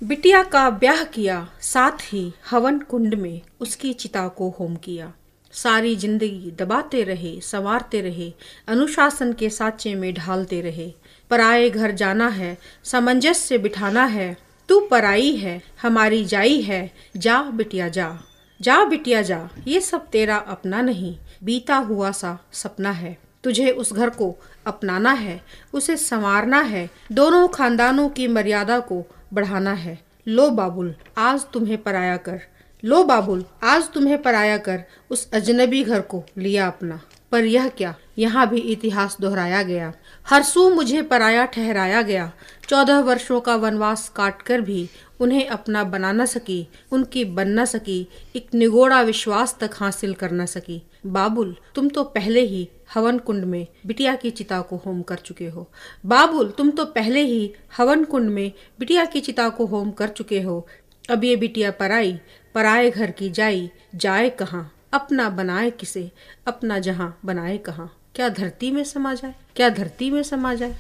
बिटिया का ब्याह किया, साथ ही हवन कुंड में उसकी चिता को होम किया। सारी जिंदगी दबाते रहे, संवारते रहे, अनुशासन के साँचे में ढालते रहे। पराए घर जाना है, सामंजस्य से बिठाना है। तू पराई है, हमारी जाई है, जा बिटिया जा, जा बिटिया जा। ये सब तेरा अपना नहीं, बीता हुआ सा सपना है। तुझे उस घर को अपनाना है, उसे संवारना है, दोनों खानदानों की मर्यादा को बढ़ाना है। लो बाबुल, आज तुम्हें पराया कर, लो बाबुल, आज तुम्हें पराया कर, उस अजनबी घर को लिया अपना। पर यह क्या, यहाँ भी इतिहास दोहराया गया। हर सू मुझे पराया ठहराया गया। 14 वर्षों का वनवास काट कर भी उन्हें अपना बना न सकी, उनकी बन न सकी, एक निगोड़ा विश्वास तक हासिल कर न सकी। बाबुल, तुम तो पहले ही हवन कुंड में बिटिया की चिता को होम कर चुके हो। बाबुल, तुम तो पहले ही हवन कुंड में बिटिया की चिता को होम कर चुके हो। अब ये बिटिया पराई, पराए घर की जाई, जाए कहाँ, अपना बनाए किसे, अपना जहाँ बनाए कहाँ। क्या धरती में समा जाए, क्या धरती में समा जाए।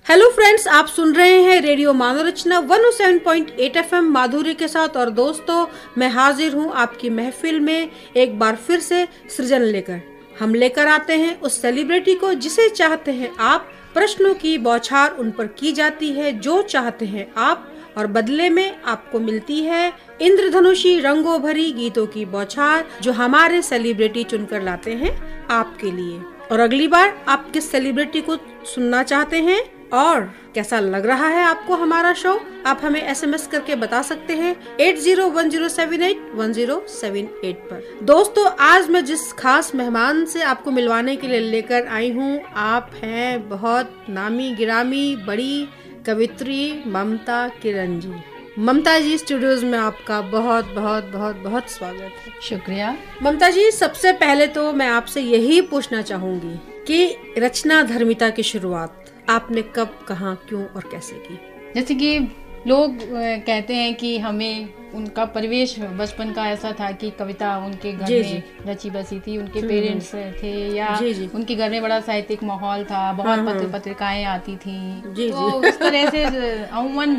हेलो फ्रेंड्स, आप सुन रहे हैं रेडियो मानोरचना 107.8 FM माधुरी के साथ। और दोस्तों, मैं हाजिर हूँ आपकी महफिल में एक बार फिर से सृजन लेकर। हम लेकर आते हैं उस सेलिब्रिटी को जिसे चाहते हैं आप। प्रश्नों की बौछार उन पर की जाती है, जो चाहते हैं आप, और बदले में आपको मिलती है इंद्रधनुषी रंगों भरी गीतों की बौछार, जो हमारे सेलिब्रिटी चुनकर लाते हैं आपके लिए। और अगली बार आप किस सेलिब्रिटी को सुनना चाहते हैं और कैसा लग रहा है आपको हमारा शो, आप हमें SMS करके बता सकते हैं 8010781078 पर। दोस्तों, आज मैं जिस खास मेहमान से आपको मिलवाने के लिए लेकर आई हूँ, आप हैं बहुत नामी गिरामी बड़ी कवित्री ममता किरण जी। ममता जी, स्टूडियोज में आपका बहुत बहुत बहुत बहुत स्वागत है। शुक्रिया। ममता जी, सबसे पहले तो मैं आपसे यही पूछना चाहूंगी कि रचना धर्मिता की शुरुआत आपने कब, कहाँ, क्यों और कैसे की। जैसे कि लोग कहते हैं कि हमें उनका परिवेश बचपन का ऐसा था कि कविता उनके घर में रची बसी थी, उनके पेरेंट्स थे, या उनके घर में बड़ा साहित्यिक माहौल था, बहुत पत्रिकाएं आती थी। तो उस तरह से अमूमन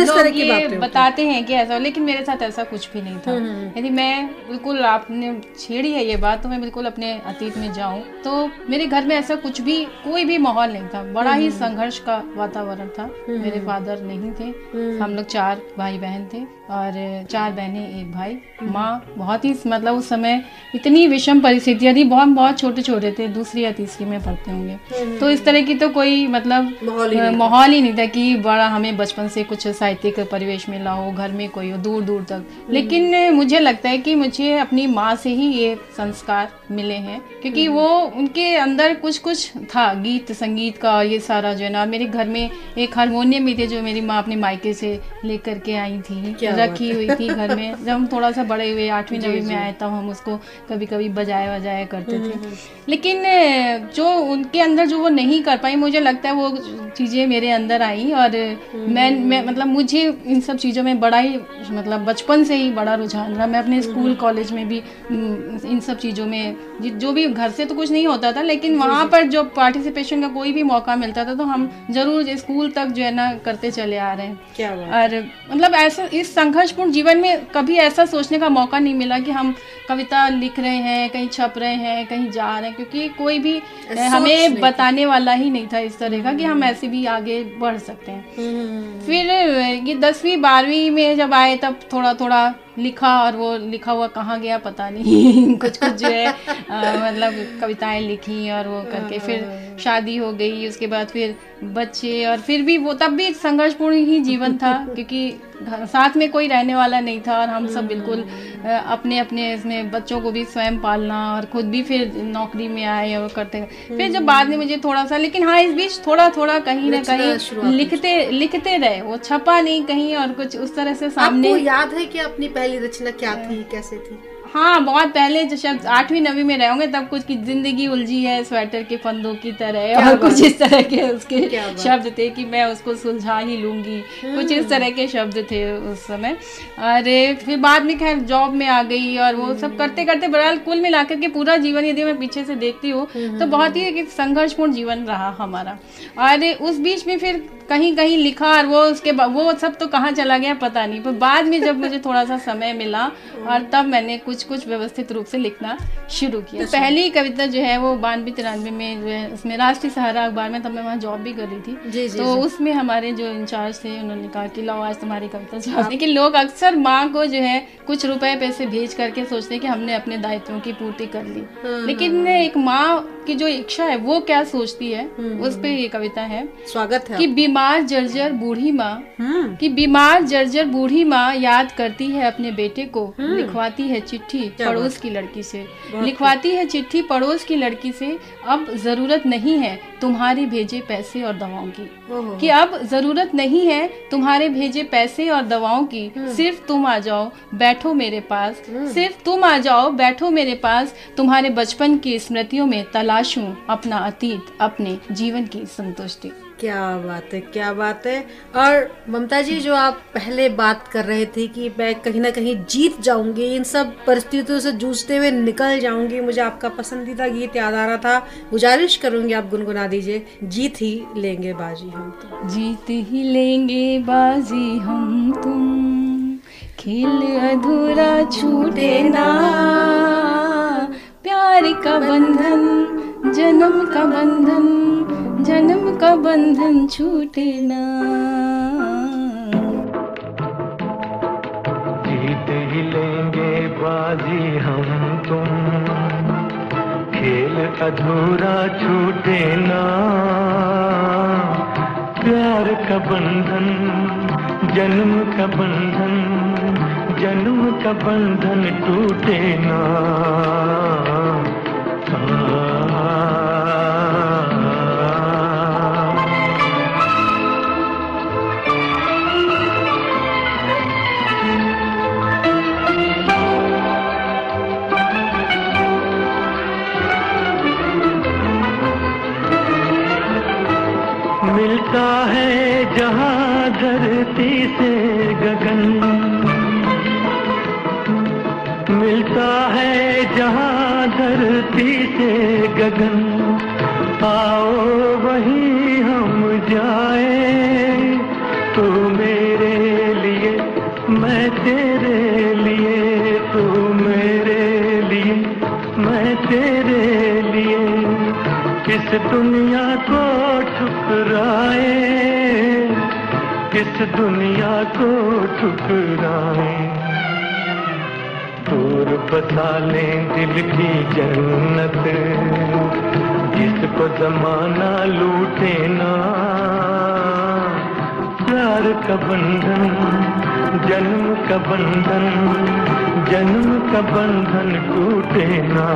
इस तरह की बातें बताते हैं कि ऐसा, लेकिन मेरे साथ ऐसा कुछ भी नहीं था। यदि मैं बिल्कुल, आपने छेड़ी है ये बात, तो मैं बिल्कुल अपने अतीत में जाऊं तो मेरे घर में ऐसा कुछ भी, कोई भी माहौल नहीं था। बड़ा ही संघर्ष का वातावरण था। मेरे फादर नहीं थे, हम लोग 4 भाई बहन थे और 4 बहनें 1 भाई। माँ बहुत ही, मतलब उस समय इतनी विषम परिस्थितियां थी, बहुत छोटे छोटे थे, दूसरी या तीसरी में पढ़ते होंगे। तो इस तरह की तो कोई मतलब माहौल ही नहीं था कि बड़ा हमें बचपन से कुछ साहित्यिक परिवेश मिला हो, घर में कोई हो, दूर दूर तक। लेकिन मुझे लगता है कि मुझे अपनी माँ से ही ये संस्कार मिले हैं, क्योंकि वो उनके अंदर कुछ था, गीत संगीत का ये सारा जो है ना। मेरे घर में एक हारमोनियम भी थे जो मेरी माँ अपने मायके से लेकर के आई थी, रखी हुई थी घर में। जब हम थोड़ा सा बड़े हुए 8वीं 9वीं में आए तब हम उसको कभी कभी बजाया करते थे। लेकिन जो उनके अंदर जो वो नहीं कर पाई, मुझे लगता है वो चीज़ें मेरे अंदर आई। और मैं मतलब मुझे इन सब चीज़ों में बड़ा ही, मतलब बचपन से ही बड़ा रुझान रहा। मैं अपने स्कूल कॉलेज में भी इन सब चीज़ों में, जो भी घर से तो कुछ नहीं होता था, लेकिन वहाँ पर जो पार्टिसिपेशन का कोई भी मौका मिलता था तो हम जरूर स्कूल तक जो है ना करते चले आ रहे हैं। क्या बात। और मतलब ऐसा इस संघर्षपूर्ण जीवन में कभी ऐसा सोचने का मौका नहीं मिला कि हम कविता लिख रहे हैं, कहीं छप रहे हैं, कहीं जा रहे हैं, क्योंकि कोई भी हमें बताने वाला ही नहीं था इस तरह का कि हम ऐसे भी आगे बढ़ सकते हैं। फिर ये 10वीं 12वीं में जब आए तब थोड़ा थोड़ा लिखा, और वो लिखा हुआ कहाँ गया पता नहीं। कुछ जो है मतलब कविताएं लिखी, और वो करके फिर शादी हो गई, उसके बाद फिर बच्चे, और फिर भी वो तब भी संघर्षपूर्ण ही जीवन था, क्योंकि साथ में कोई रहने वाला नहीं था। और हम सब बिल्कुल अपने अपने इसमें बच्चों को भी स्वयं पालना, और खुद भी फिर नौकरी में आए और करते। फिर जब बाद में मुझे थोड़ा सा, लेकिन हाँ, इस बीच थोड़ा थोड़ा कहीं ना कहीं लिखते रहे, वो छपा नहीं कहीं, और कुछ उस तरह से सामने। आपको याद है कि अपनी पहली रचना क्या थी, कैसे थी? हाँ, बहुत पहले जो शब्द 8वीं 9वीं में रहे होंगे तब कुछ की जिंदगी उलझी है स्वेटर के फंदों की तरह, और कुछ इस तरह के उसके शब्द थे कि मैं उसको सुलझा ही लूंगी, कुछ इस तरह के शब्द थे उस समय। अरे फिर बाद में खैर जॉब में आ गई और वो सब करते करते बहरहाल कुल मिलाकर के पूरा जीवन यदि मैं पीछे से देखती हूँ तो बहुत ही एक संघर्षपूर्ण जीवन रहा हमारा। और उस बीच में फिर कहीं कहीं लिखा और वो सब तो कहाँ चला गया पता नहीं, पर बाद में जब मुझे थोड़ा सा समय मिला और तब मैंने कुछ व्यवस्थित रूप से लिखना शुरू किया। पहली कविता जो है वो 92-93 में जो है उसमें राष्ट्रीय सहारा अखबार में, तब मैं वहाँ जॉब भी कर रही थी, तो उसमें हमारे जो इंचार्ज थे उन्होंने कहा कि लो आज तुम्हारी कविता छाप। लेकिन लोग अक्सर माँ को जो है कुछ रुपए पैसे भेज करके सोचते हैं कि हमने अपने दायित्वों की पूर्ति कर ली, लेकिन एक माँ की जो इच्छा है वो क्या सोचती है उस पे ये कविता है। स्वागत है। कि बीमार जर्जर बूढ़ी माँ, कि बीमार जर्जर बूढ़ी माँ याद करती है अपने बेटे को, लिखवाती है चिट्ठी पड़ोस की लड़की से, लिखवाती है चिट्ठी पड़ोस की लड़की से, अब जरूरत नहीं है तुम्हारे भेजे पैसे और दवाओं की, कि अब जरूरत नहीं है तुम्हारे भेजे पैसे और दवाओं की, सिर्फ तुम आ जाओ बैठो मेरे पास, सिर्फ तुम आ जाओ बैठो मेरे पास, तुम्हारे बचपन की स्मृतियों में तलाशूं अपना अतीत, अपने जीवन की संतुष्टि। क्या बात है, क्या बात है। और ममता जी जो आप पहले बात कर रहे थे कि मैं कहीं ना कहीं जीत जाऊंगी, इन सब परिस्थितियों से जूझते हुए निकल जाऊंगी, मुझे आपका पसंदीदा गीत याद आ रहा था, गुजारिश करूंगी आप गुनगुना दीजिए। जीत ही लेंगे बाजी हम तुम, जीत ही लेंगे बाजी हम तुम, खेल अधूरा छूटे ना, प्यार का बंधन जन्म का बंधन, जन्म का बंधन छूटे ना। जीत ही लेंगे बाजी हम तुम, खेल अधूरा छूटे ना, प्यार का बंधन जन्म का बंधन, जन्म का बंधन टूटे ना। मिलता है जहाँ धरती से गगन, मिलता है जहाँ धरती से गगन, आओ वहीं हम जाए, तू मेरे लिए मैं तेरे लिए, तू मेरे लिए मैं तेरे लिए, किस दुनिया को ठुकराए, किस दुनिया को ठुकराए, दूर बसा लें दिल की जन्नत, जिसको जमाना लूटे ना, प्यार का बंधन जन्म का बंधन, जन्म का बंधन टूटे ना।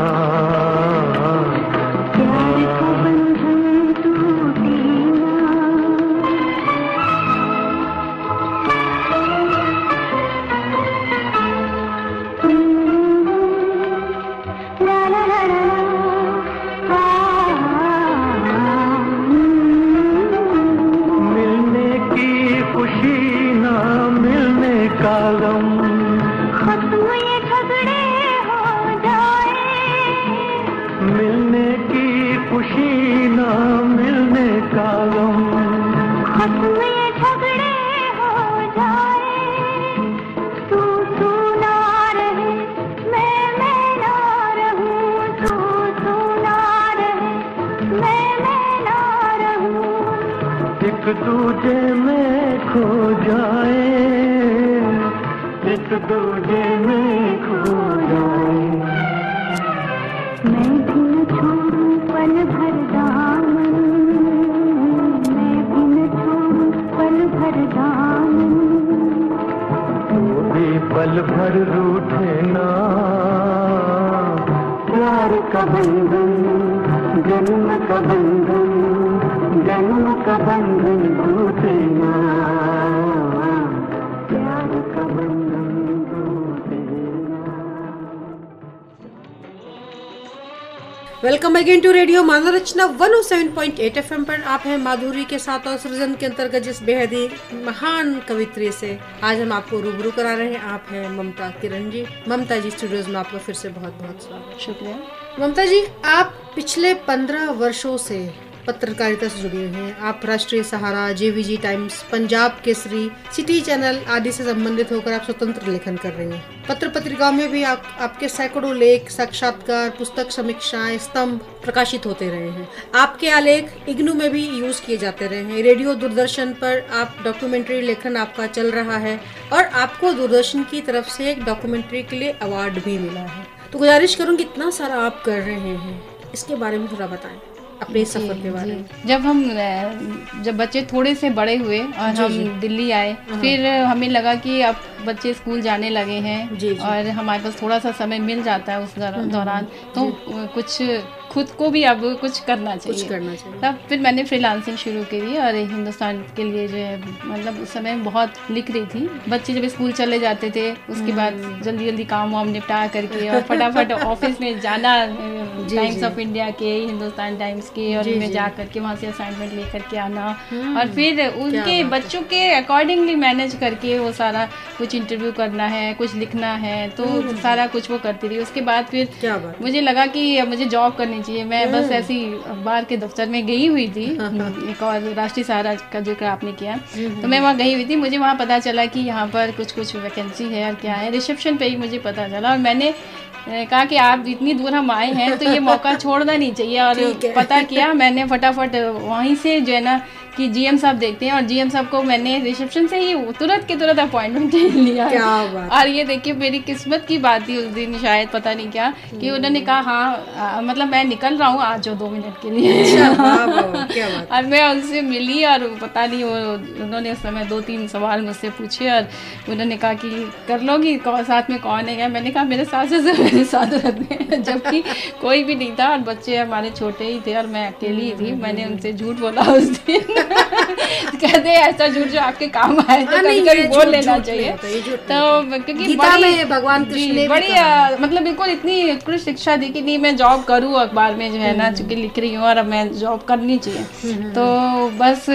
दूजे में खो जाए, एक दूजे में खो जाए, मैं भी न छोड़ूं पल भर दामन, मैं भी न छोड़ूं पल भर दामन, तू भी पल भर रूठे ना, प्यार का बंधन जन्म का बंधन, जन्म का बंधन टूटे ना, प्यार का बंधन टूटे ना। Welcome again to radio Manorachna 107.8 FM पर। आप हैं माधुरी के साथ और सृजन के अंतर्गत जिस बेहद ही महान कवित्री से आज हम आपको रूबरू करा रहे हैं। आप हैं ममता किरण जी। ममता जी, स्टूडियोज में आपका फिर से बहुत बहुत स्वागत। शुक्रिया। ममता जी, आप पिछले 15 वर्षों से पत्रकारिता से जुड़ी हुई हैं। आप राष्ट्रीय सहारा, JVG times, Punjab Kesari, city channel आदि से संबंधित होकर आप स्वतंत्र लेखन कर रही हैं। पत्र पत्रिकाओं में भी आपके सैकड़ों लेख, साक्षात्कार, पुस्तक समीक्षाएं, स्तंभ प्रकाशित होते रहे हैं। आपके आलेख इग्नू में भी यूज किए जाते रहे हैं। रेडियो, दूरदर्शन पर आप डॉक्यूमेंट्री लेखन आपका चल रहा है और आपको दूरदर्शन की तरफ से एक डॉक्यूमेंट्री के लिए अवार्ड भी मिला है। तो गुजारिश करूंगी, इतना सारा आप कर रहे हैं, इसके बारे में थोड़ा बताएं, अपने सफर के बारे में। जब बच्चे थोड़े से बड़े हुए और हम दिल्ली आए, फिर हमें लगा कि अब बच्चे स्कूल जाने लगे हैं और हमारे पास थोड़ा सा समय मिल जाता है उस दौरान, तो कुछ खुद को भी अब कुछ करना चाहिए। तब फिर मैंने फ्रीलांसिंग शुरू करी और हिंदुस्तान के लिए जो है, मतलब उस समय बहुत लिख रही थी। बच्चे जब स्कूल चले जाते थे उसके बाद जल्दी जल्दी काम वाम निपटा करके और फटाफट ऑफिस में जाना, टाइम्स ऑफ इंडिया के, हिंदुस्तान टाइम्स के, और उनमें जा करके वहाँ से असाइनमेंट लेकर के आना और फिर उनके बच्चों के अकॉर्डिंगली मैनेज करके वो सारा कुछ इंटरव्यू करना है, कुछ लिखना है, तो सारा कुछ वो करती रही। उसके बाद फिर मुझे लगा कि मुझे जॉब करनी चाहिए। मैं बस ऐसी अखबार के दफ्तर में गई हुई थी, एक और राष्ट्रीय सहारा का जिक्र आपने किया, तो मैं वहाँ गई हुई थी। मुझे वहाँ पता चला कि यहाँ पर कुछ वैकेंसी है और क्या है, रिसेप्शन पे ही मुझे पता चला और मैंने कहा कि आप इतनी दूर हम आए हैं तो ये मौका छोड़ना नहीं चाहिए। और पता किया मैंने फटाफट वहीं से, जो है ना कि GM साहब देखते हैं, और GM साहब को मैंने रिसेप्शन से ही तुरंत के तुरंत अपॉइंटमेंट लिया। क्या बात। और ये देखिए मेरी किस्मत की बात थी उस दिन, शायद पता नहीं क्या, कि उन्होंने कहा हाँ मतलब मैं निकल रहा हूँ, आज 2 मिनट के लिए। और मैं उनसे मिली और पता नहीं उन्होंने उस समय 2-3 सवाल मुझसे पूछे और उन्होंने कहा कि कर लोगी, साथ में कौन है? मैंने कहा मेरे सास मेरे साथ रहते हैं, जबकि कोई भी नहीं था और बच्चे हमारे छोटे ही थे और मैं अकेली ही थी। मैंने उनसे झूठ बोला उस दिन। कहते ऐसा झूठ जो आपके काम आए तो कभी बोल लेना चाहिए। तो क्योंकि भगवान बड़ी मतलब बिल्कुल इतनी उत्कृष्ट शिक्षा दी कि नहीं मैं जॉब करूँ अखबार में, जो है ना, चूंकि लिख रही हूँ और अब मैं जॉब करनी चाहिए। तो बस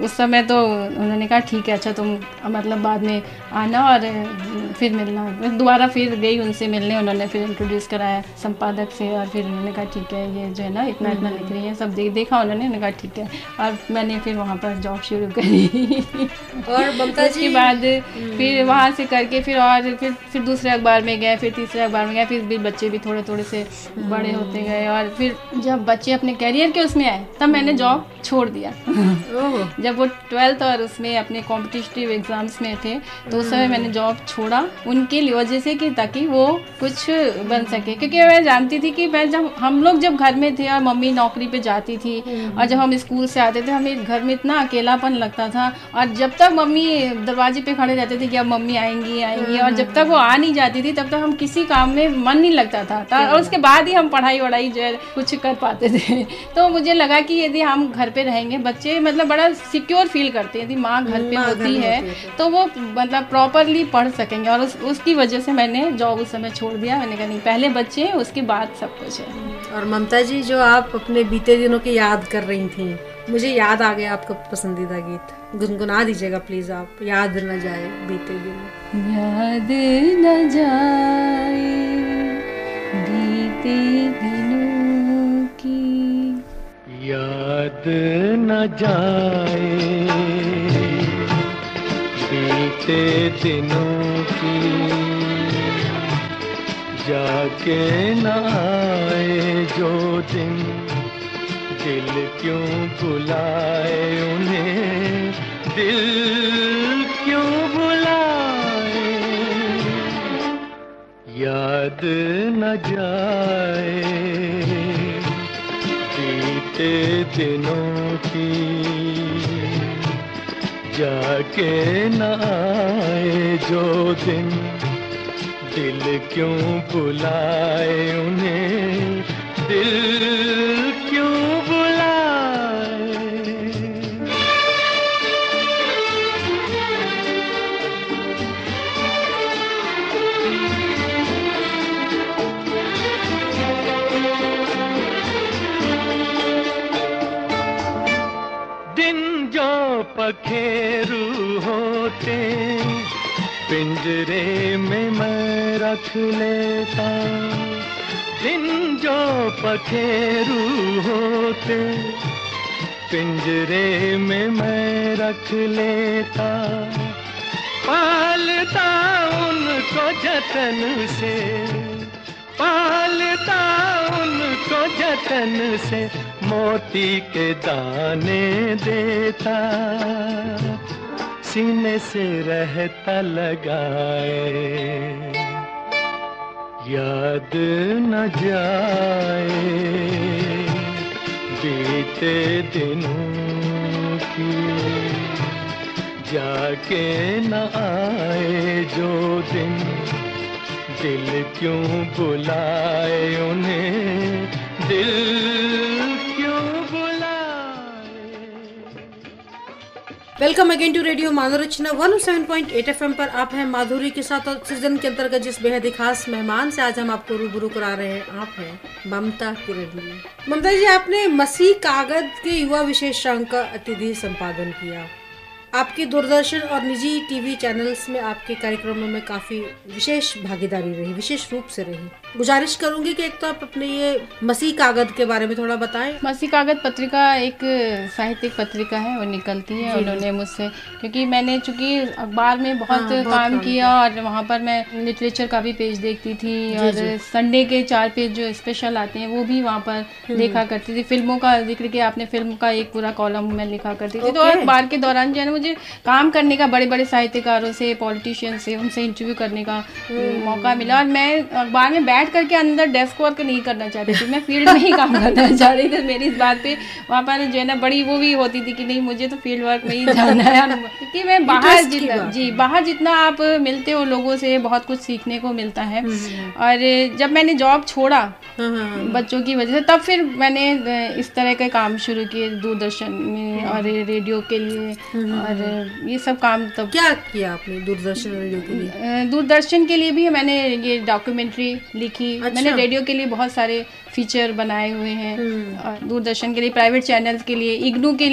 उस समय तो उन्होंने कहा ठीक है, अच्छा तुम मतलब बाद में आना और फिर मिलना। दोबारा फिर गई उनसे मिलने, उन्होंने फिर इंट्रोड्यूस कराया संपादक से और फिर उन्होंने कहा ठीक है ये जो है ना इतना इतना लिख रही है, सब देखा उन्होंने कहा ठीक है, और मैंने फिर वहाँ पर जॉब शुरू करी। और उसके बाद फिर वहाँ से करके फिर दूसरे अखबार में गए, फिर तीसरे अखबार में गए, फिर भी बच्चे भी थोड़े थोड़े से बड़े होते गए और फिर जब बच्चे अपने कैरियर के उसमें आए तब मैंने जॉब छोड़ दिया। जब वो 12th और उसमें अपने कॉम्पिटिटिव एग्जाम्स में थे तो उस समय मैंने जॉब छोड़ा उनके लिए, वजह से कि ताकि वो कुछ बन सके। क्योंकि मैं जानती थी कि हम लोग जब घर में थे और मम्मी नौकरी पे जाती थी और जब हम स्कूल से आते थे हमें घर में इतना अकेलापन लगता था, और जब तक मम्मी दरवाजे पे खड़े रहते थे कि अब मम्मी आएंगी और जब तक वो आ नहीं जाती थी तब तक हम किसी काम में मन नहीं लगता था और उसके बाद ही हम पढ़ाई वढ़ाई जो है कुछ कर पाते थे। तो मुझे लगा कि यदि हम घर पे रहेंगे, बच्चे मतलब बड़ा सिक्योर फील करते हैं, यदि माँ घर पे होती है तो वो मतलब प्रॉपरली पढ़ सकेंगे, और उसकी वजह से मैंने जॉब उस समय छोड़ दिया। मैंने कहा नहीं, पहले बच्चे हैं उसके बाद सब कुछ है। और ममता जी, जो आप अपने बीते दिनों की याद कर रही थी, मुझे याद आ गया आपका पसंदीदा गीत, गुनगुना दीजिएगा प्लीज आप। याद न जाए बीते दिन, याद न जाए बीते दिनों की, याद न जाए बीते दिनों की, जाके न आए जो दिन, दिल क्यों बुलाए उन्हें, दिल क्यों बुलाए, याद न जाए बीते दिनों की, जाके न आए जो दिन, दिल क्यों बुलाए उन्हें, दिल क्यों बुलाए। पखेरू होते पिंजरे में मैं रख लेता, दिन जो पखेरू होते पिंजरे में मैं रख लेता, पालता उनको जतन से, पालता उनको जतन से, मोती के दाने देता, सीने से रहता लगाए, याद न जाए बीते दिनों की, जाके न आए जो दिन, दिल क्यों बुलाए उन्हें, दिल क्यों बुलाए। Welcome again to radio Manorachna 107.8 FM पर आप हैं माधुरी के साथ, और सीजन के अंतर्गत जिस बेहद खास मेहमान से आज हम आपको रूबरू करा रहे हैं, आप हैं ममता किरणी। ममता जी, आपने मसीह कागज के युवा विशेषांक का अतिथि संपादन किया। आपकी दूरदर्शन और निजी टीवी चैनल्स में आपके कार्यक्रमों में काफी विशेष भागीदारी रही, विशेष रूप से रही। गुजारिश करूंगी कि एक तो आप अपने ये मसीह कागज के बारे में थोड़ा बताएं। मसीह कागज पत्रिका एक साहित्यिक पत्रिका है, वो निकलती है। उन्होंने मुझसे, क्योंकि मैंने चूंकि अखबार में बहुत काम किया और वहाँ पर मैं लिटरेचर का भी पेज देखती थी, और संडे के 4 पेज जो स्पेशल आते हैं वो भी वहाँ पर देखा करती थी। फिल्मों का जिक्र किया आपने, फिल्म का एक पूरा कॉलम मैं लिखा करती थी। तो अखबार के दौरान जो है मुझे काम करने का बड़े बड़े साहित्यकारों से, पॉलिटिशियन से, उनसे इंटरव्यू करने का मौका मिला। और मैं अखबार में बैठ करके अंदर डेस्क वर्क नहीं करना चाहती थी, मैं फील्ड में ही काम करना चाह रही थी। मेरी इस बात पे वहाँ पर जो है ना बड़ी वो भी होती थी कि नहीं, मुझे तो फील्ड वर्क में ही जाना है, क्योंकि मैं बाहर जितना आप मिलते हो लोगों से, बहुत कुछ सीखने को मिलता है। और जब मैंने जॉब छोड़ा बच्चों की वजह से, तब फिर मैंने इस तरह के काम शुरू किए दूरदर्शन में और रेडियो के लिए, और ये सब काम। तब क्या किया आपने दूरदर्शन रेडियो के लिए? दूरदर्शन के लिए भी मैंने ये डॉक्यूमेंट्री लिखी। अच्छा। मैंने रेडियो के लिए बहुत सारे फीचर बनाए हुए हैं, और दूरदर्शन के लिए, प्राइवेट चैनल्स के लिए, इग्नू के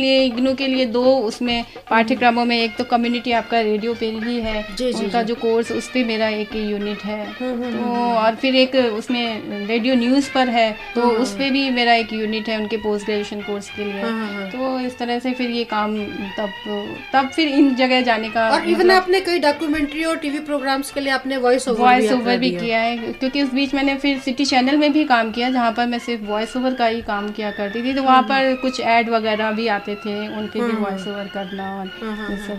लिए 2 उसमें पाठ्यक्रमों में, एक तो कम्युनिटी आपका रेडियो पे ही है, उनका जो कोर्स, उस पे मेरा एक यूनिट है। तो और फिर एक उसमें रेडियो न्यूज़ पर है, तो उस पे भी मेरा एक यूनिट है उनके पोस्ट ग्रेजुएशन कोर्स के लिए। तो इस तरह से फिर ये काम तब फिर इन जगह जाने का। और इवन आपने कई डॉक्यूमेंट्री और टीवी प्रोग्राम्स के लिए आपने वॉइस ओवर भी किया है, क्योंकि उस बीच मैंने फिर सिटी चैनल में भी काम किया, जहाँ पर मैं सिर्फ वॉइस ओवर का ही काम किया करती थी। तो वहाँ पर कुछ ऐड वगैरह भी आते थे, उनके भी वॉइस ओवर करना और ये सब।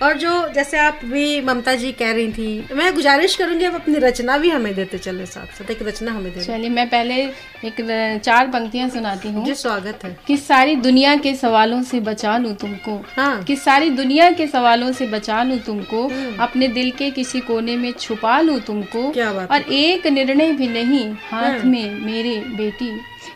और जो जैसे आप भी ममता जी कह रही थी, मैं गुजारिश करूंगी आप अपनी रचना भी हमें देते चले, साथ साथ एक रचना हमें दे। चलिए, मैं पहले एक 4 पंक्तियां सुनाती हूँ। जी, स्वागत है। कि सारी दुनिया के सवालों से बचा लूं तुमको, कि सारी दुनिया के सवालों से बचा लूं तुमको, अपने दिल के किसी कोने में छुपा लूं तुमको। क्या बात। और एक निर्णय भी नहीं हाथ में मेरे बेटी,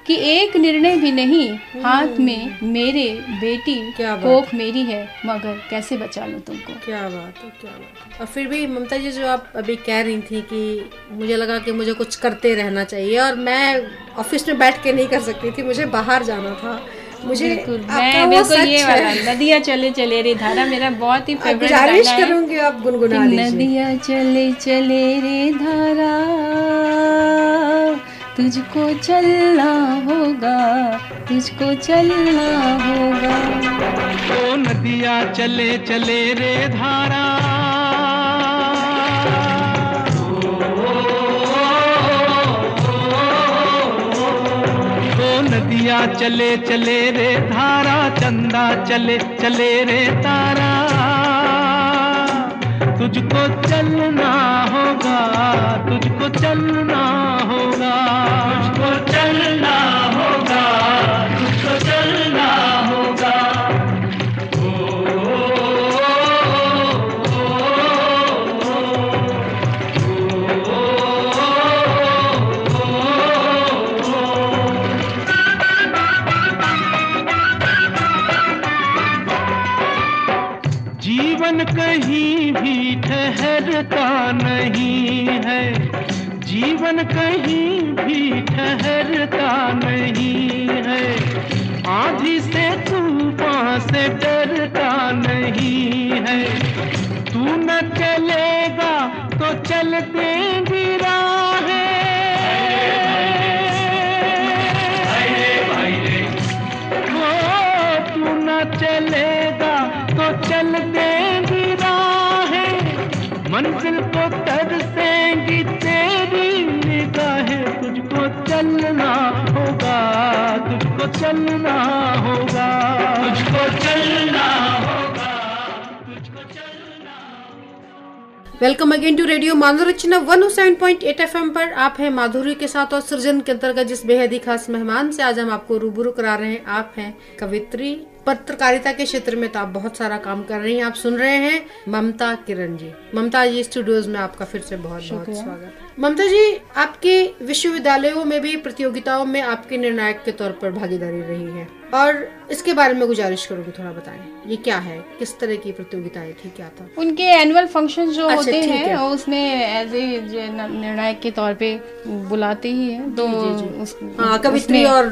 कि एक निर्णय भी नहीं हाथ में मेरे बेटी, कोख मेरी है मगर कैसे बचा लूं तुमको। क्या बात है, क्या बात है। और फिर भी ममता जी, जो आप अभी कह रही थी कि मुझे लगा कि मुझे कुछ करते रहना चाहिए, और मैं ऑफिस में बैठ के नहीं कर सकती थी, मुझे बाहर जाना था। मुझे बिल्कुल ये वाला नदियाँ चले चले रे धारा मेरा बहुत ही फेवरेट गाना है। गुजारिश करूंगी आप गुनगुना लीजिए। नदियाँ चले चले रे धारा, तुझको चलना होगा, तुझको चलना होगा। ओ नदियाँ चले चले रे धारा, ओ नदियाँ चले चले रे धारा, चंदा चले चले रे तारा, तुझको चलना होगा, तुझको चलना होगा, तुझको चलना होगा, तुझको चलना होगा। जीवन कहीं भी ठहरता नहीं है, जीवन कहीं भी ठहरता नहीं है, आंधी से तूफान से डरता नहीं है। तू न चलेगा तो चल देंगी राहें, तू न चलेगा तो चल देंगी राहें, मंजिल को तरसेंगी तेरी निगाहें। तुझको चलना होगा, तुझको चलना होगा, तुझको चलना होगा, तुझको चलना। Welcome again to radio Madhurachna 107.8 FM पर। आप हैं माधुरी के साथ और सृजन के अंतर्गत जिस बेहद ही खास मेहमान से आज हम आपको रूबरू करा रहे हैं, आप हैं कवित्री। पत्रकारिता के क्षेत्र में तो आप बहुत सारा काम कर रही हैं। आप सुन रहे हैं ममता किरण जी। ममता जी, स्टूडियोज में आपका फिर से बहुत बहुत स्वागत। ममता जी, आपके विश्वविद्यालयों में भी प्रतियोगिताओं में आपके निर्णायक के तौर पर भागीदारी रही है, और इसके बारे में गुजारिश करूंगी, थोड़ा बताएं ये क्या है, किस तरह की प्रतियोगिताएं थी, क्या था? उनके एनुअल फंक्शन जो होते हैं उसमें एज ए निर्णायक के तौर पे बुलाते ही हैं, तो कवित्री और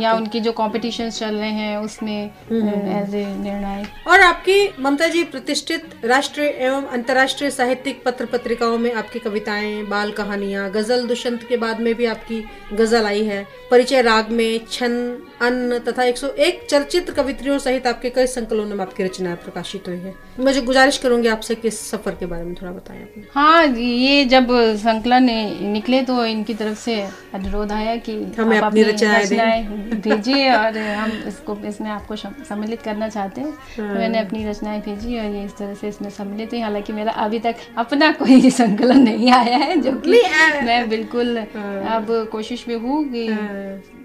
या उनकी जो कॉम्पिटिशन्स चल रहे हैं उसमें एज ए निर्णायक। और आपकी ममता जी प्रतिष्ठित राष्ट्रीय एवं अंतर्राष्ट्रीय साहित्यिक पत्र पत्रिकाओं में आपकी कविताएं, बाल कहानियां, गजल, दुष्यंत के बाद में भी आपकी गजल आई है, परिचय राग में, छंद, अन्न तथा 101 चर्चित कवित्रियों सहित आपके कई संकलनों में आपकी रचनाएं प्रकाशित हुई है। मुझे गुजारिश करूंगी आपसे कि इस सफर के बारे में थोड़ा बताएं अपने। हाँ, ये जब संकलन निकले तो इनकी तरफ से अनुरोध आया कि हमें अपनी रचनाएं भेजिए और हम इसमें आपको सम्मिलित करना चाहते हैं। तो मैंने अपनी रचनाएं भेजी और ये इस तरह से इसमें सम्मिलित हुई। हालांकि मेरा अभी तक अपना कोई संकलन नहीं आया है, जो कि मैं बिल्कुल अब कोशिश में हूँ कि,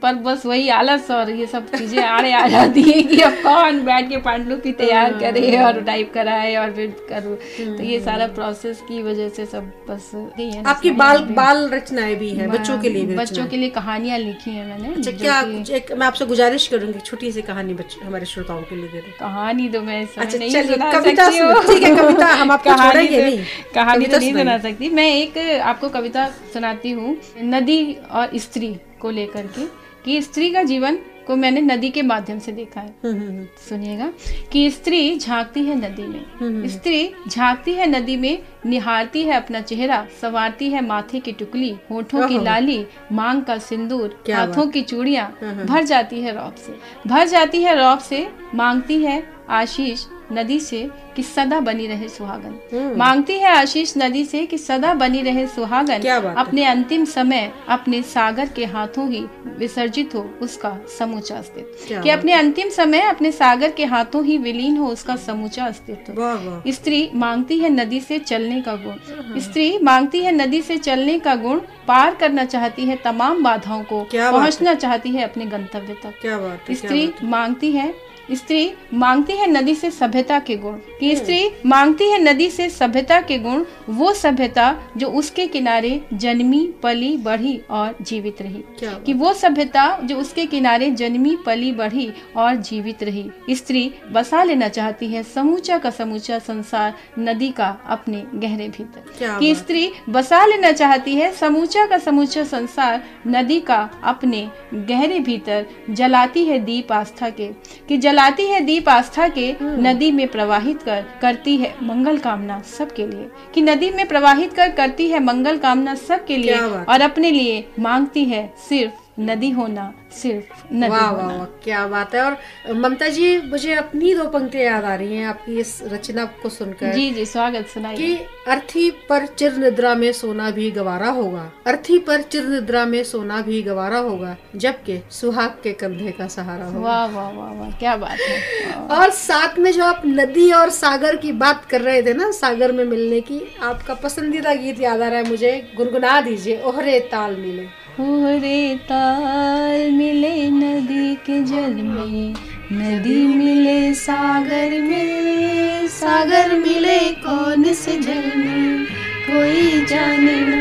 पर बस वही आलस और ये सब चीजें आड़े आ जाती है कि अब कौन बैठ के पांडुलिपि तैयार करे और टाइप कराए और फिर करूँ, तो ये सारा प्रोसेस की वजह से सब बस यही है। आपकी बाल रचनाएं भी है, बच्चों के लिए भी, बच्चों के लिए कहानियां लिखी है मैंने। अच्छा, क्या एक मैं आपसे गुजारिश करूंगी छोटी सी कहानी हमारे श्रोताओं के लिए दे दो। कहानी तो मैं अच्छा, नहीं सुना कविता सकती। ठीक है, कविता हम आपको छोड़ेंगे नहीं, कहानी तो नहीं सुना सकती। मैं एक आपको कविता सुनाती हूँ नदी और स्त्री को लेकर के, कि स्त्री का जीवन को मैंने नदी के माध्यम से देखा है। सुनिएगा कि स्त्री झांकती है नदी में, स्त्री झांकती है नदी में, निहारती है अपना चेहरा, संवारती है माथे की टुकली, होठों की लाली, मांग का सिंदूर, हाथों की चूड़ियां, भर जाती है रौब से, भर जाती है रौब से, मांगती है आशीष नदी से कि सदा बनी रहे सुहागन, मांगती है आशीष नदी से कि सदा बनी रहे सुहागन, अपने अंतिम समय अपने सागर के हाथों ही विसर्जित हो उसका समूचा अस्तित्व, कि अपने अंतिम समय अपने सागर के हाथों ही विलीन हो उसका समूचा अस्तित्व। स्त्री मांगती है नदी से चलने का गुण, स्त्री मांगती है नदी से चलने का गुण, पार करना चाहती है तमाम बाधाओं को, पहुंचना चाहती है अपने गंतव्य तक। स्त्री मांगती है, स्त्री मांगती है नदी से सभ्यता के गुण, कि स्त्री मांगती है नदी से सभ्यता के गुण, वो सभ्यता जो उसके किनारे जन्मी पली बढ़ी और जीवित रही, कि वो सभ्यता जो उसके किनारे जन्मी पली बढ़ी और जीवित रही। स्त्री बसा लेना चाहती है समूचा का समूचा संसार नदी का अपने गहरे भीतर, कि स्त्री बसा लेना चाहती है समूचा का समूचा संसार नदी का अपने गहरे भीतर, जलाती है दीप आस्था के, कि जलाती है दीप आस्था के, नदी में प्रवाहित करती है मंगल कामना सबके लिए, कि नदी में प्रवाहित करती है मंगल कामना सबके लिए, और अपने लिए मांगती है सिर्फ नदी होना, सिर्फ नदी वाह, होना। वाह, क्या बात है। और ममता जी, मुझे अपनी दो पंक्तियां याद आ रही हैं आपकी इस रचना को सुनकर। जी जी, स्वागत, सुनाइए। कि अर्थी पर चिर निद्रा में सोना भी गवारा होगा, अर्थी पर चिर निद्रा में सोना भी गवारा होगा, जबकि सुहाग के कंधे का सहारा होगा। वाह वाह वाह वाह, क्या बात है। और साथ में जो आप नदी और सागर की बात कर रहे थे ना, सागर में मिलने की, आपका पसंदीदा गीत याद आ रहा है मुझे, गुनगुना दीजिए। ओहरे ताल मिले, ओहरे ताल मिले नदी के जल में, नदी मिले सागर में, सागर मिले कौन से जल में कोई जाने ना।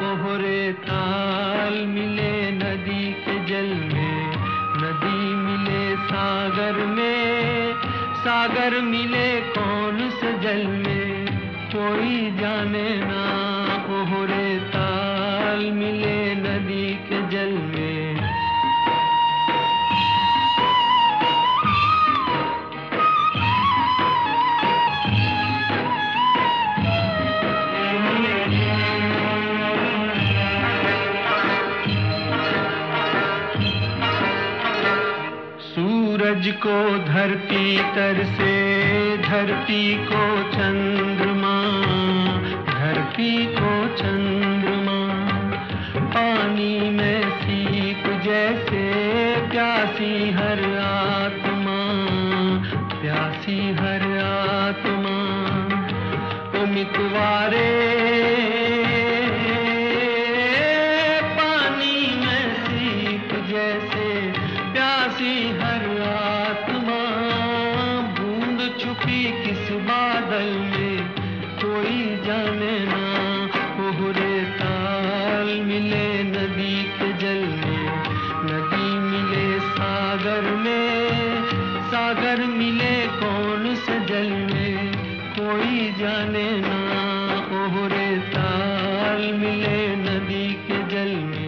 ओहरे ताल मिले नदी के जल में, नदी मिले सागर में, सागर मिले कौन से जल में कोई जाने ना। ओहरे ताल मिले नदी के जल में, मुझको धरती तर से, धरती को चंद्रमा, धरती को चंद्रमा, पानी में सीप जैसे प्यासी हर आत्मा, प्यासी हर आत्मा। ओ मितवारे पानी में सीप जैसे प्यासी हर आत्मा, बूंद छुपी किस बादल में कोई जाने ना, ओहरे ताल मिले नदी के जल में, नदी मिले सागर में, सागर मिले कौन से जल में कोई जाने ना, ओहरे ताल मिले नदी के जल में।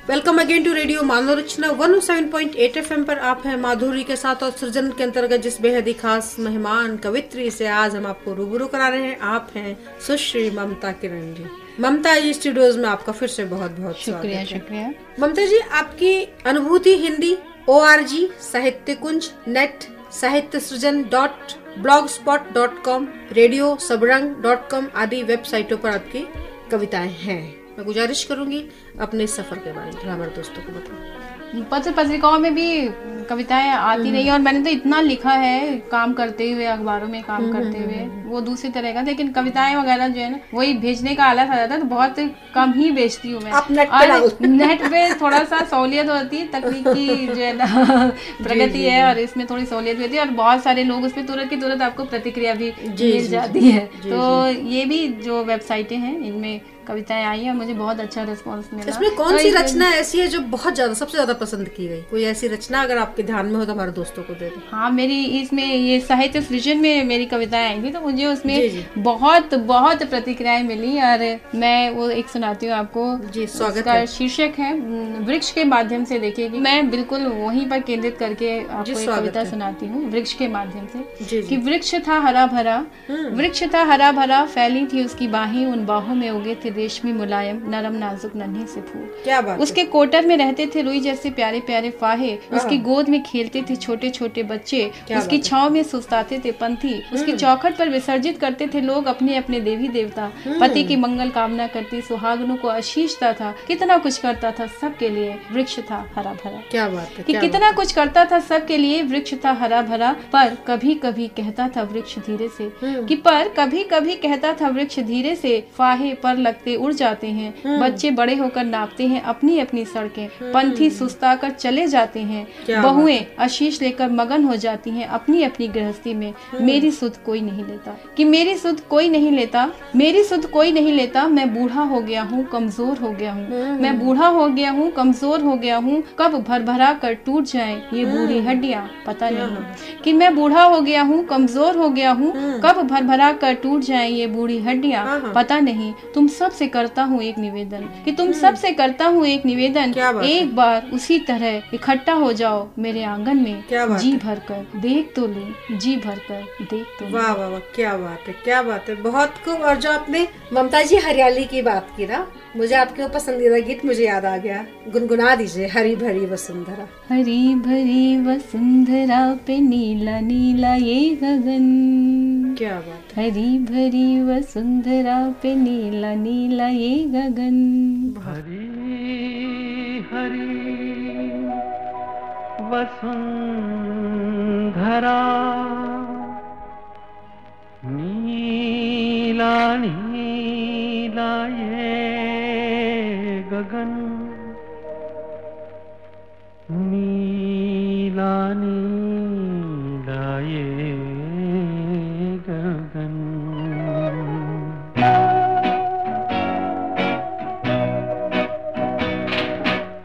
Welcome again to radio Manav Rachna 107.8 FM पर आप हैं माधुरी के साथ, और सृजन के अंतर्गत जिस बेहद ही खास मेहमान कवित्री से आज हम आपको रूबरू करा रहे हैं, आप हैं सुश्री ममता किरण जी। ममता जी, स्टूडियोज में आपका फिर से बहुत बहुत शुक्रिया। शुक्रिया ममता जी, आपकी अनुभूति हिंदी ORG, साहित्य कुंज नेट, साहित्य सृजन .blogspot.com, रेडियो सबरंग.com आदि वेबसाइटों पर आपकी कविताएं हैं। मैं गुजारिश करूंगी अपने सफर के बारे में हमारे दोस्तों को बताओ। पत्र पत्रिकाओं में भी कविताएं आती रही, और मैंने तो इतना लिखा है काम करते हुए, अखबारों में काम करते हुए, वो दूसरी तरह का। लेकिन कविताएं वगैरह जो है ना, वही भेजने का आलस आ जाता है, तो बहुत कम ही भेजती हूँ मैं। और नेट पे थोड़ा सा सहूलियत होती है, तकनीकी जो है ना प्रगति है, और इसमें थोड़ी सहूलियत होती है, और बहुत सारे लोग उसमें तुरंत की तुरंत आपको प्रतिक्रिया भी मिल जाती है। तो ये भी जो वेबसाइटें हैं, इनमें कविताएं आई है, मुझे बहुत अच्छा रिस्पांस मिला। इसमें कौन सी रचना ऐसी है जो बहुत ज्यादा, सबसे ज्यादा पसंद की गई? कोई ऐसी रचना अगर आपके ध्यान में हो तो हमारे दोस्तों को दे दें। हाँ, मेरी इसमें ये साहित्य सृजन में मेरी कविताएं आई थी, तो मुझे उसमें बहुत बहुत प्रतिक्रियाएं मिली, और मैं वो एक सुनाती हूँ आपको। जी, स्वागत उसका है। शीर्षक है वृक्ष के माध्यम से। देखिए कि मैं बिल्कुल वहीं पर केंद्रित करके आपको एक कविता सुनाती हूँ, वृक्ष के माध्यम से। कि वृक्ष था हरा भरा, वृक्ष था हरा भरा, फैली थी उसकी बाहें, उन बाहों में उगे थे रेशमी मुलायम नरम नाजुक नन्हे से फूल। क्या बात उसके कोटर में रहते थे रुई जैसे प्यारे प्यारे फाहे, उसकी गोद में खेलते थे छोटे छोटे बच्चे, उसकी छांव में सुस्ताते थे पंथी, उसकी चौखट पर विसर्जित करते थे लोग अपने अपने देवी देवता। पति की मंगल कामना करती सुहागनों को आशीषता था, कितना कुछ करता था सबके लिए वृक्ष था हरा भरा। क्या बात है, कि कितना कुछ करता था सबके लिए वृक्ष था हरा भरा, पर कभी कभी कहता था वृक्ष धीरे से, कि पर कभी कभी कहता था वृक्ष धीरे से, फाहे पर लगते उड़ जाते हैं, बच्चे बड़े होकर नापते हैं अपनी अपनी सड़कें, पंथी सुस्ता कर चले जाते हैं, बहुएं आशीष लेकर मगन हो जाती हैं अपनी अपनी गृहस्थी में, मेरी सुध कोई नहीं लेता। कि मेरी सुध कोई नहीं लेता, मेरी सुध कोई नहीं लेता, मैं बूढ़ा हो गया हूँ कमजोर हो गया हूँ, मैं बूढ़ा हो गया हूँ कमजोर हो गया हूँ, कब भर भरा कर टूट जाए ये बूढ़ी हड्डियाँ पता नहीं। कि मैं बूढ़ा हो गया हूँ कमजोर हो गया हूँ, कब भर भरा कर टूट जाए ये बूढ़ी हड्डियाँ पता नहीं। तुम सब से करता हूँ एक निवेदन, कि तुम सब से करता हूँ एक निवेदन, एक बार उसी तरह इकट्ठा हो जाओ मेरे आंगन में, जी भर कर देख तो लूं, जी भर कर देख तो लूं। वाह वाह वाह, क्या बात है, क्या बात है, बहुत खूब। और जो आपने ममता जी हरियाली की बात की ना, मुझे आपके वो पसंदीदा गीत मुझे याद आ गया, गुनगुना दीजिए। हरी भरी वसुंधरा, हरी भरी वसुंधरा पे नीला नीला ये गगन, क्या बात, हरी भरी वसुंधरा पे नीला नीला ये गगन, हरी हरी वसुंधरा, नीला नीला ये गगन, नीला नीला ये गगन।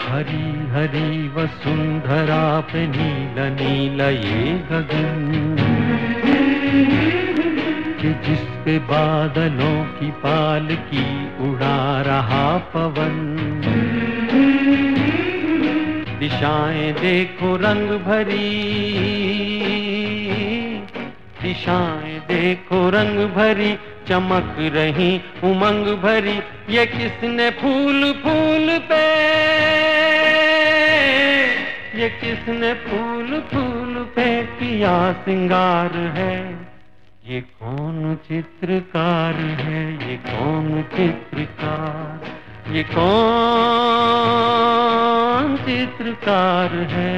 हरी हरी वसुंधरा पे नीला नीला ये गगन, कि जिस पे बादलों की पालकी उड़ा रहा पवन, दिशाएं देखो रंग भरी, दिशाएं देखो रंग भरी, चमक रही उमंग भरी, ये किसने फूल फूल पे, ये किसने फूल फूल पे किया सिंगार है, ये कौन चित्रकार है, ये कौन चित्रकार, ये कौन चित्रकार है,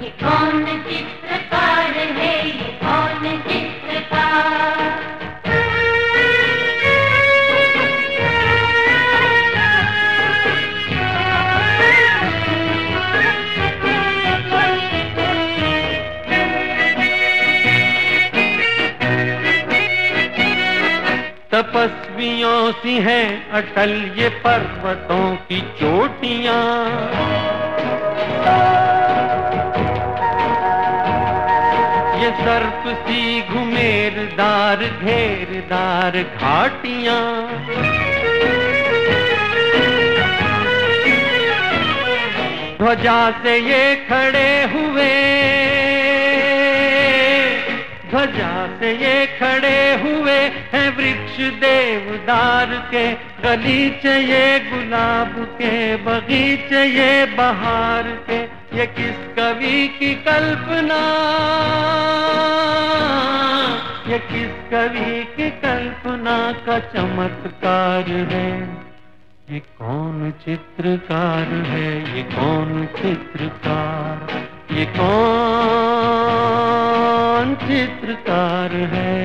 ये कौन चित्रकार है, ये कौन चित्रकार। तपस्वियों सी हैं अटल ये पर्वतों की चोटियां, ये सर्प सी घुमेरदार घेरदार घाटियां, ध्वजा से ये खड़े हुए, ध्वजा से ये खड़े हुए हैं वृक्ष देवदार के, गलीचे ये गुलाब के, बगीचे ये बहार के, ये किस कवि की कल्पना, ये किस कवि की कल्पना का चमत्कार है, ये कौन चित्रकार है, ये कौन चित्रकार, ये कौन चित्रकार है,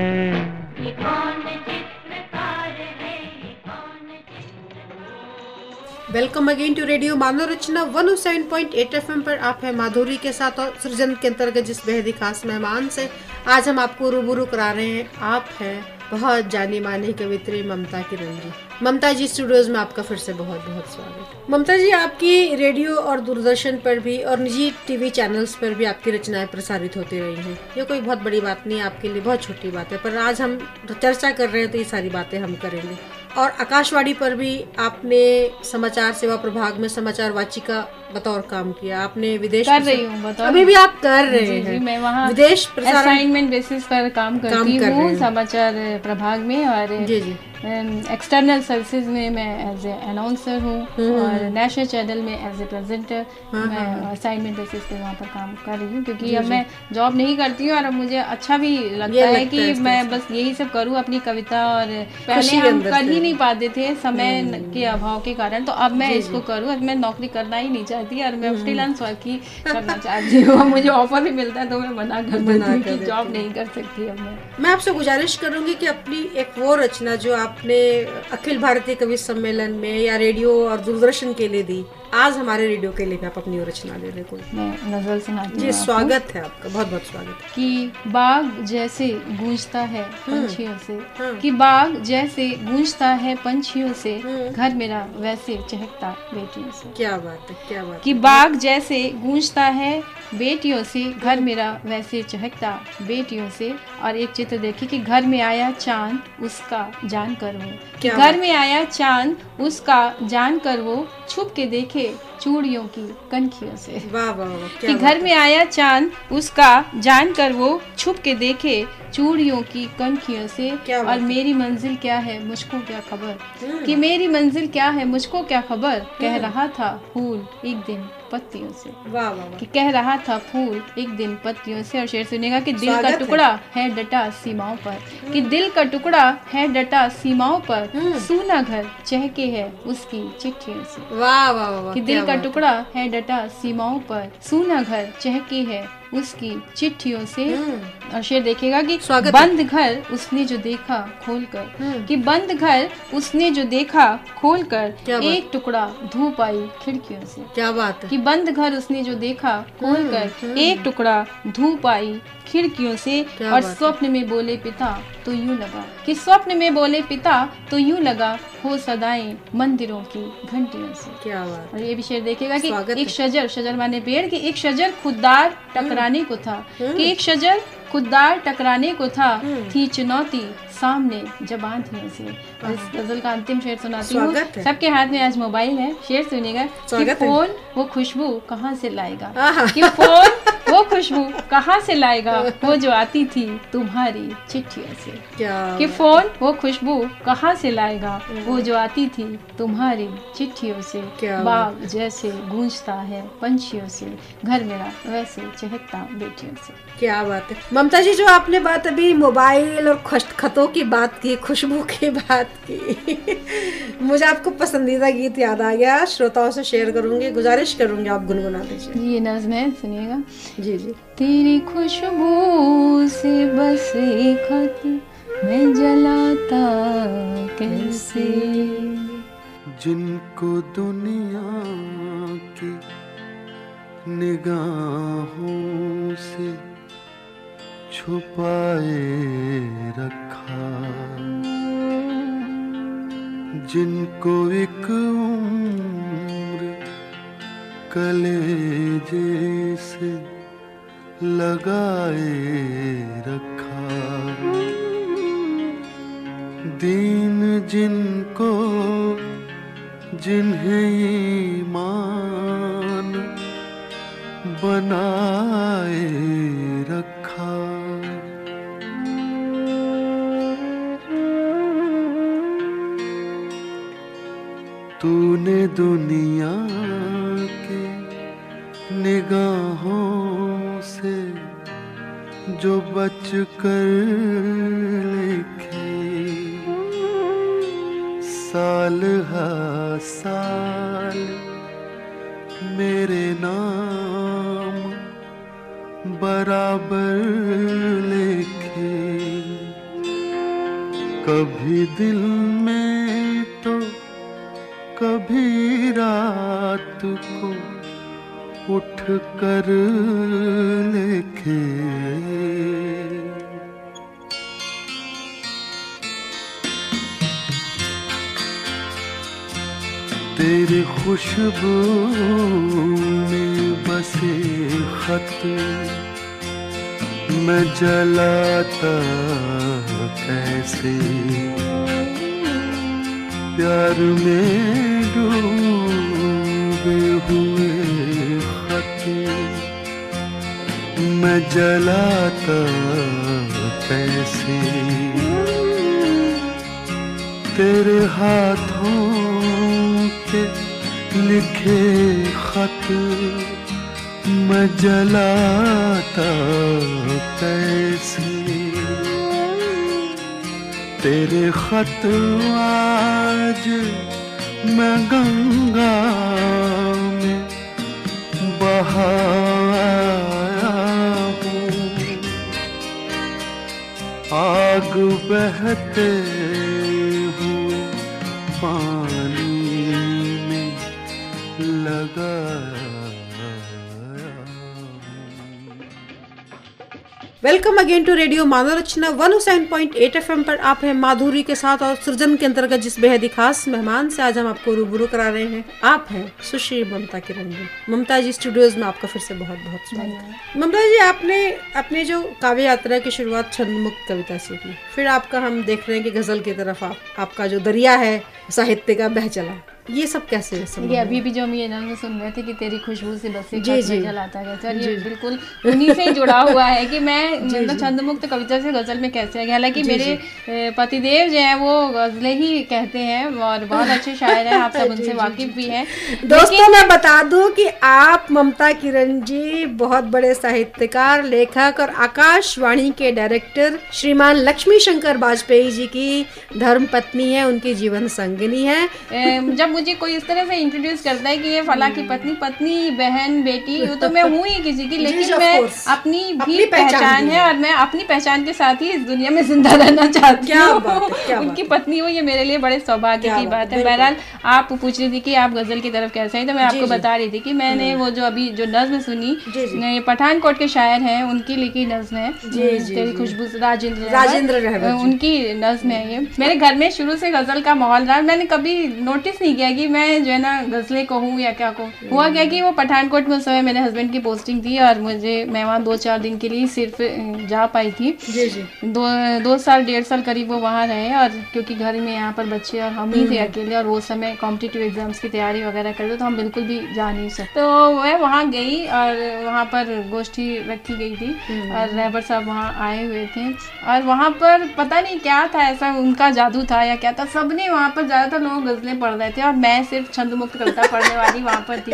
ये कौन चित्रकार है, ये कौन चित्रकार। Welcome again to radio Manav Rachna 107.8 FM पर आप है माधुरी के साथ, और सृजन के अंतर्गत जिस बेहद खास मेहमान से आज हम आपको रूबरू करा रहे हैं, आप हैं बहुत जानी मानी कवित्री ममता किरण जी। ममता जी, स्टूडियोज में आपका फिर से बहुत बहुत स्वागत। ममता जी, आपकी रेडियो और दूरदर्शन पर भी और निजी टीवी चैनल्स पर भी आपकी रचनाएं प्रसारित होती रही हैं। ये कोई बहुत बड़ी बात नहीं है, आपके लिए बहुत छोटी बात है, पर आज हम चर्चा कर रहे हैं तो ये सारी बातें हम करेंगे। और आकाशवाणी पर भी आपने समाचार सेवा प्रभाग में समाचार वाचिका बतौर काम किया। आपने विदेश कर रही हूँ, अभी भी आप कर रहे हैं। मैं वहाँ विदेश असाइनमेंट बेसिस पर काम करती हूँ समाचार प्रभाग में, और जी एक्सटर्नल सर्विसेज में मैं एज ए अनाउंसर हूँ, और नेशनल चैनल में एज ए प्रेजेंटर मैं असाइनमेंट बेसिस पे वहाँ पर काम कर रही हूँ, क्योंकि अब मैं जॉब नहीं करती हूँ और अब मुझे अच्छा भी लगता है कि मैं बस यही सब करूँ, अपनी कविता। और पहले हम कर ही नहीं पाते थे समय के अभाव के कारण, तो अब मैं इसको करूँ। अब मैं नौकरी करना ही नहीं चाहती और मैं फ्रीलांस वर्क ही करना चाहती हूँ। मुझे ऑफर भी मिलता है तो मैं मना कर देती हूँ कि जॉब नहीं कर सकती अब मैं आपसे गुजारिश करूंगी कि अपनी एक वो रचना जो आपने अखिल भारतीय कवि सम्मेलन में या रेडियो और दूरदर्शन के लिए दी, आज हमारे रेडियो के लिए आप अपनी रचना दे दें कोई। मैं नजर सुनाती हूँ जी, स्वागत है आपका, बहुत बहुत स्वागत। कि बाग जैसे गूंजता है पंछियों से, कि बाग जैसे गूंजता है पंछियों से, घर मेरा वैसे चहकता बेटियों से। क्या बात है, क्या बात। कि बाग जैसे गूंजता है बेटियों से, घर मेरा वैसे चहकता बेटियों से। और एक चित्र देखिए कि घर में आया चांद उसका जान कर वो, कि घर में आया चांद उसका जान कर वो, छुप के देखे चूड़ियों की कनखियों से। वाह वाह वाह। कि घर में आया चांद उसका जान कर वो, छुप के देखे चूड़ियों की कनखियों से। और मेरी मंजिल क्या है मुझको क्या खबर, कि मेरी मंजिल क्या है मुझको क्या खबर, कह रहा था फूल एक दिन पत्तियों से। वाह वाह। कि कह रहा था फूल एक दिन पत्तियों से। और शेर सुनेगा कि दिल का टुकड़ा है डटा सीमाओं पर, कि दिल का टुकड़ा है डटा सीमाओं पर, सूना घर चहके है उसकी चिट्ठियों से। वाह वाह वाह। कि दिल का टुकड़ा है डटा सीमाओं पर, सूना घर चहके है उसकी चिट्ठियों से। और शेर देखेगा कि बंद घर उसने जो देखा खोलकर, कि बंद घर उसने जो देखा खोलकर, एक टुकड़ा धूप आई खिड़कियों से। क्या बात है। कि बंद घर उसने जो देखा खोलकर, एक टुकड़ा धूप आई खिड़कियों से। और स्वप्न में बोले पिता तो यूं लगा, कि स्वप्न में बोले पिता तो यूं लगा, हो सदाएं मंदिरों की घंटियों से। क्या बात। और ये भी शेर देखेगा कि एक शजर, शजर माने पेड़, कि एक शजर खुददार टकराने को था, कि एक शजर खुददार टकराने को था, थी चुनौती सामने जब आंधियों से। इस गजल का अंतिम शेर सुनाती हूँ। सबके हाथ में आज मोबाइल है, शेर सुनिएगा कि फोन वो खुशबू कहाँ से लाएगा, कि फोन वो खुशबू कहाँ से लाएगा वो जो आती थी तुम्हारी चिट्ठियों से। कि फोन वो खुशबू कहाँ से लाएगा वो जो आती थी तुम्हारी चिट्ठियों से। बाग जैसे गूंजता है पंछियों से, घर मेरा वैसे चहकता बेटियों से। क्या बात है ममता जी, जो आपने बात अभी मोबाइल और खतों की बात की, खुशबू की बात की, मुझे आपको पसंदीदा गीत याद आ गया, श्रोताओं से शेयर करूंगी, गुजारिश करूंगी आप गुनगुना दीजिए। ये नज़्म है, सुनिएगा। जी जी। तेरी खुशबू से बस एक खत मैं जलाता कैसे, जिनको दुनिया की निगाहों से छुपाए रखा, जिनको एक उम्र कलेजे से लगाए रखा, दीन जिनको जिन्हें ईमान बनाए रखा, तूने दुनिया के निगाहों से जो बच कर लिखे, साल हर साल मेरे नाम बराबर लिखे, कभी दिल में तो कभी रात को उठ कर लिखे, तेरी खुशबू में बसे खत मैं जलाता कैसे, प्यार में डूबे हुए खत मैं जलाता कैसे, तेरे हाथों के लिखे खत मैं जलाता कैसे, तेरे खत आज मैं गंगा में बहाया हूँ, आग बहते हुए पानी में लगाया। Welcome again to radio Manav Rachna 107.8 FM पर आप हैं माधुरी के साथ, और सृजन के अंतर्गत जिस बेहद खास मेहमान से आज हम आपको रूबरू करा रहे हैं, आप हैं सुश्री ममता किरण जी। ममता जी, स्टूडियोज में आपका फिर से बहुत बहुत स्वागत है। ममता जी, आपने अपने जो काव्य यात्रा की शुरुआत छंद मुक्त कविता से की, फिर आपका हम देख रहे हैं कि गजल की तरफ आपका जो दरिया है साहित्य का बह चला, ये सब कैसे है? ये अभी भी जो हम ये नाम सुन रहे थे कि तेरी खुशबू से बस एक जलाता है, सर ये बिल्कुल उन्हीं से जुड़ा हुआ है कि मैं मतलब छंद मुक्त कविता से गजल में कैसे आ गया। हालांकि मेरे पतिदेव जो है वो गजलें ही कहते हैं और बहुत अच्छे शायर हैं, आप सब उनसे वाकिफ भी हैं। दोस्तों मैं बता दूं कि आप ममता किरण जी बहुत बड़े साहित्यकार, लेखक और आकाशवाणी के डायरेक्टर श्रीमान लक्ष्मी शंकर वाजपेयी जी की धर्म पत्नी है, उनकी जीवन संगिनी है। जब मुझे कोई इस तरह से इंट्रोड्यूस करता है कि ये फला की पत्नी बहन बेटी, तो मैं हूँ ही किसी की, लेकिन मैं अपनी भी पहचान है और मैं अपनी पहचान के साथ ही इस दुनिया में जिंदा रहना चाहती हूँ। उनकी पत्नी हो, ये मेरे लिए बड़े सौभाग्य की बात है। बहरहाल आप पूछ रही थी कि आप गजल की तरफ कैसे आई, तो मैं आपको बता रही थी कि मैंने वो जो अभी जो नज्म सुनी, ये पठानकोट के शायर हैं, उनकी लिखी नज्म है तेरी खुशबू, राजेंद्र रहमत, उनकी नज्म है। ये मेरे घर में शुरू से गजल का माहौल रहा, मैंने कभी नोटिस नहीं किया किया कि मैं जो है ना गजलें कहूँ या क्या कहूँ। हुआ क्या कि वो पठानकोट में उस समय मेरे हस्बैंड की पोस्टिंग थी और मैं वहाँ 2-4 दिन के लिए सिर्फ जा पाई थी। जी जी। 2 साल 1.5 साल करीब वो वहाँ रहे, और क्योंकि घर में यहाँ पर बच्चे और हम ही थे अकेले, और वो समय कॉम्पिटिटिव एग्जाम्स की तैयारी वगैरह करते तो हम बिल्कुल भी जा नहीं सकते। तो मैं वहाँ गई और वहाँ पर गोष्ठी रखी गई थी और रहबर साहब वहाँ आए हुए थे, और वहाँ पर पता नहीं क्या था, ऐसा उनका जादू था या क्या था, सबने वहाँ पर ज़्यादातर लोग गजलें पढ़ रहे थे और मैं सिर्फ छंद मुक्त कविता पढ़ने वाली वहाँ पर थी।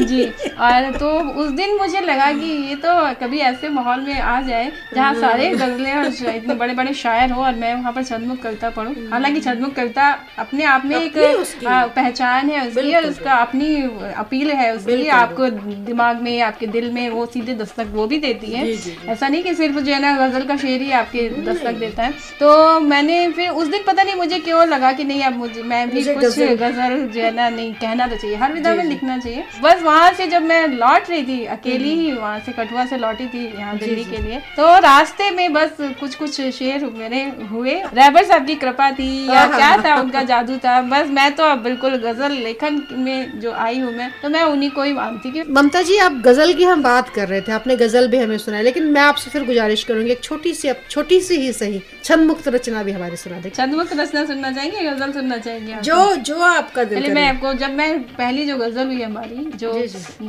जी। और तो उस दिन मुझे लगा कि ये तो कभी ऐसे माहौल में आ जाए जहाँ सारे गजलें और इतने बड़े बड़े शायर हो और मैं वहाँ पर छंद मुक्त कविता पढ़ूँ। हालांकि छंद मुक्त कविता अपने आप में एक पहचान है उसकी, और उसका अपनी अपील है उसकी, आपको दिमाग में, आपके दिल में वो सीधे दस्तक वो भी देती है। ऐसा नहीं कि सिर्फ जो है ना गजल का शेर ही आपके दस्तक देता है। तो मैंने फिर उस दिन पता नहीं मुझे क्यों लगा कि नहीं, अब मैं भी कुछ गजल जो है ना, नहीं कहना तो चाहिए, हर विधा में लिखना चाहिए। बस वहाँ से जब मैं लौट रही थी अकेली ही, वहाँ से कठुआ से लौटी थी यहाँ दिल्ली के लिए, तो रास्ते में बस कुछ शेर मेरे हुए। रहबर साहब की कृपा थी या क्या था, उनका जादू था। बस मैं तो अब बिल्कुल गजल लेखन में जो आई हूँ मैं, तो मैं उन्हीं को ही मानती हूँ। ममता जी, आप गजल की हम बात कर रहे थे, आपने गजल भी हमें सुनाई, लेकिन मैं आपसे फिर गुजारिश करूंगी एक छोटी सी ही सही छंद मुक्त रचना भी हमारे सुना दे। छंद मुक्त रचना सुनना चाहेंगे, गजल सुनना चाहेंगे? जो आपका दिल करे। मैं आपको, जब मैं पहली जो गजल हुई हमारी जो,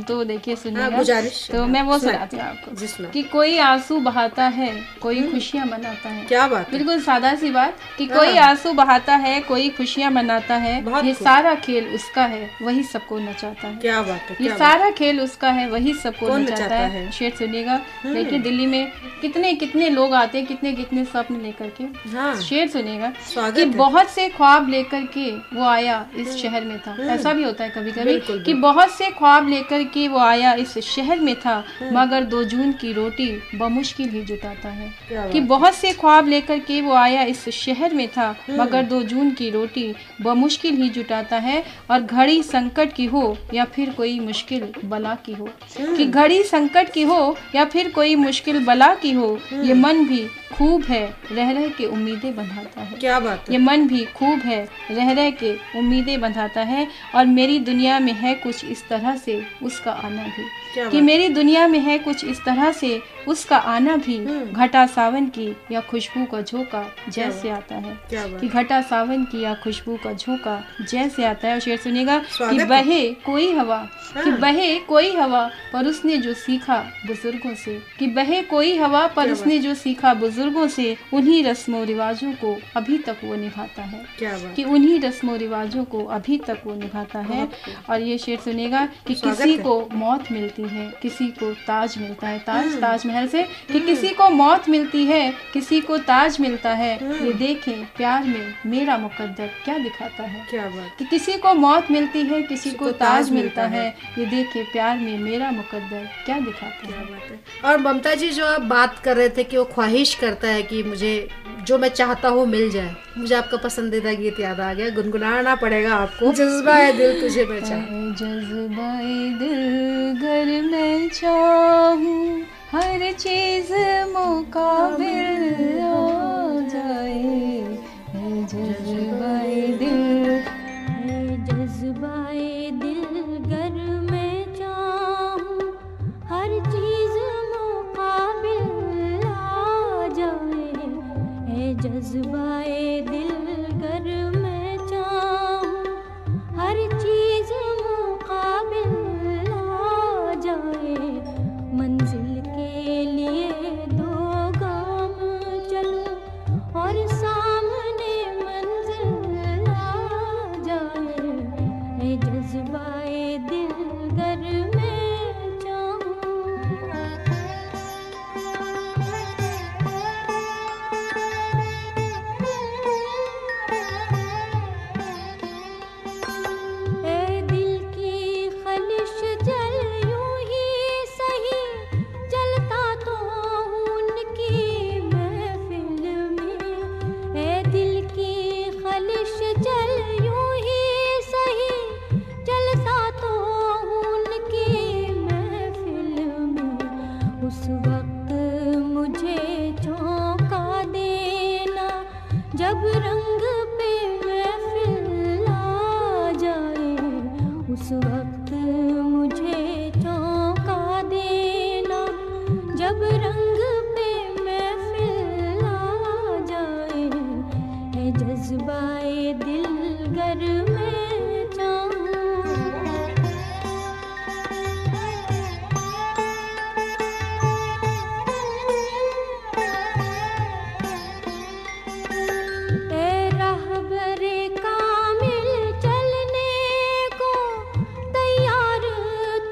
तो देखिए सुनिएगा, गुजारिश, तो मैं वो सुनाती हूँ आपको कि कोई आंसू बहाता है, कोई खुशियाँ मनाता है। क्या बात, बिल्कुल सादा सी बात कि कोई आंसू बहाता है, कोई खुशियाँ मनाता है, ये सारा खेल उसका है, वही सबको नचाता है। क्या बात है, ये सारा खेल उसका है, वही सबको नचाता है। शेर सुनिएगा। देखिए दिल्ली में कितने कितने लोग आते हैं, कितने कितने स्वप्न लेकर के। शेर सुनिएगा कि बहुत से ख्वाब लेकर के वो आया इस शहर में था। ऐसा भी होता है कभी कभी कि बहुत से ख्वाब लेकर के वो आया इस शहर में था, मगर 2 जून की रोटी बमुश्किल ही जुटाता है। कि बहुत से ख्वाब लेकर के वो आया इस शहर में था, मगर 2 जून की रोटी बमुश्किल ही जुटाता है। और घड़ी संकट की हो या फिर कोई मुश्किल बला की हो, कि घड़ी संकट की हो या फिर कोई मुश्किल बला की हो, ये मन भी खूब है, रह रह के उम्मीदें बंधाता है। क्या बात है। ये मन भी खूब है, रह रह के उम्मीदें बंधाता है। और मेरी दुनिया में है कुछ इस तरह से उसका आना भी, कि मेरी दुनिया में है कुछ इस तरह से उसका आना भी। घटा सावन की या खुशबू का झोंका जैसे आता है, कि घटा सावन की या खुशबू का झोंका जैसे आता है। और शेर सुनिएगा कि बहे कोई हवा, कि बहे कोई हवा पर उसने जो सीखा बुजुर्गों से, कि बहे कोई हवा पर उसने जो सीखा बुजुर्गों से, उन्हीं रस्मों रिवाजों को अभी तक वो निभाता है। कि उन्हीं रस्मों रिवाजों को अभी तक वो निभाता है। और ये शेर सुनिएगा कि किसी को मौत मिलती है, किसी को ताज मिलता है, ताजमहल से, कि किसी को मौत मिलती है, किसी को ताज मिलता है, ये देखें प्यार में मेरा मुकद्दर क्या दिखाता है। क्या बात। कि किसी को मौत मिलती है, किसी को ताज मिलता है, ये देखें प्यार में मेरा मुकद्दर क्या दिखाता है। और ममता जी, जो आप बात कर रहे थे कि वो ख्वाहिश करता है कि मुझे जो मैं चाहता हूँ मिल जाए, मुझे आपका पसंदीदा गीत याद आ गया, गुनगुनाना पड़ेगा आपको। जज्बाए दिल तुझे मैं चाहूं, जज्बाए दिल गर मैं चाहूं, हर चीज मुकाबिल हो जाए। जज्बाए दिल, जज्बाए दिल गर मैं चाहूं, हर चीज मुकाबिल आ जाए। जज्बाए दिल गर मैं चाहूं, हर चीज मुकाबिल आ जाए। मंजिल के लिए 2 गाम चलूं और सामने मंजिल आ जाए। जज्बाए दिल गर मैं चाहूं। जब रंग पे महफिल आ जाए। जज्बाए दिलगर में चाहूं। ए राहबरे कामिल चलने को तैयार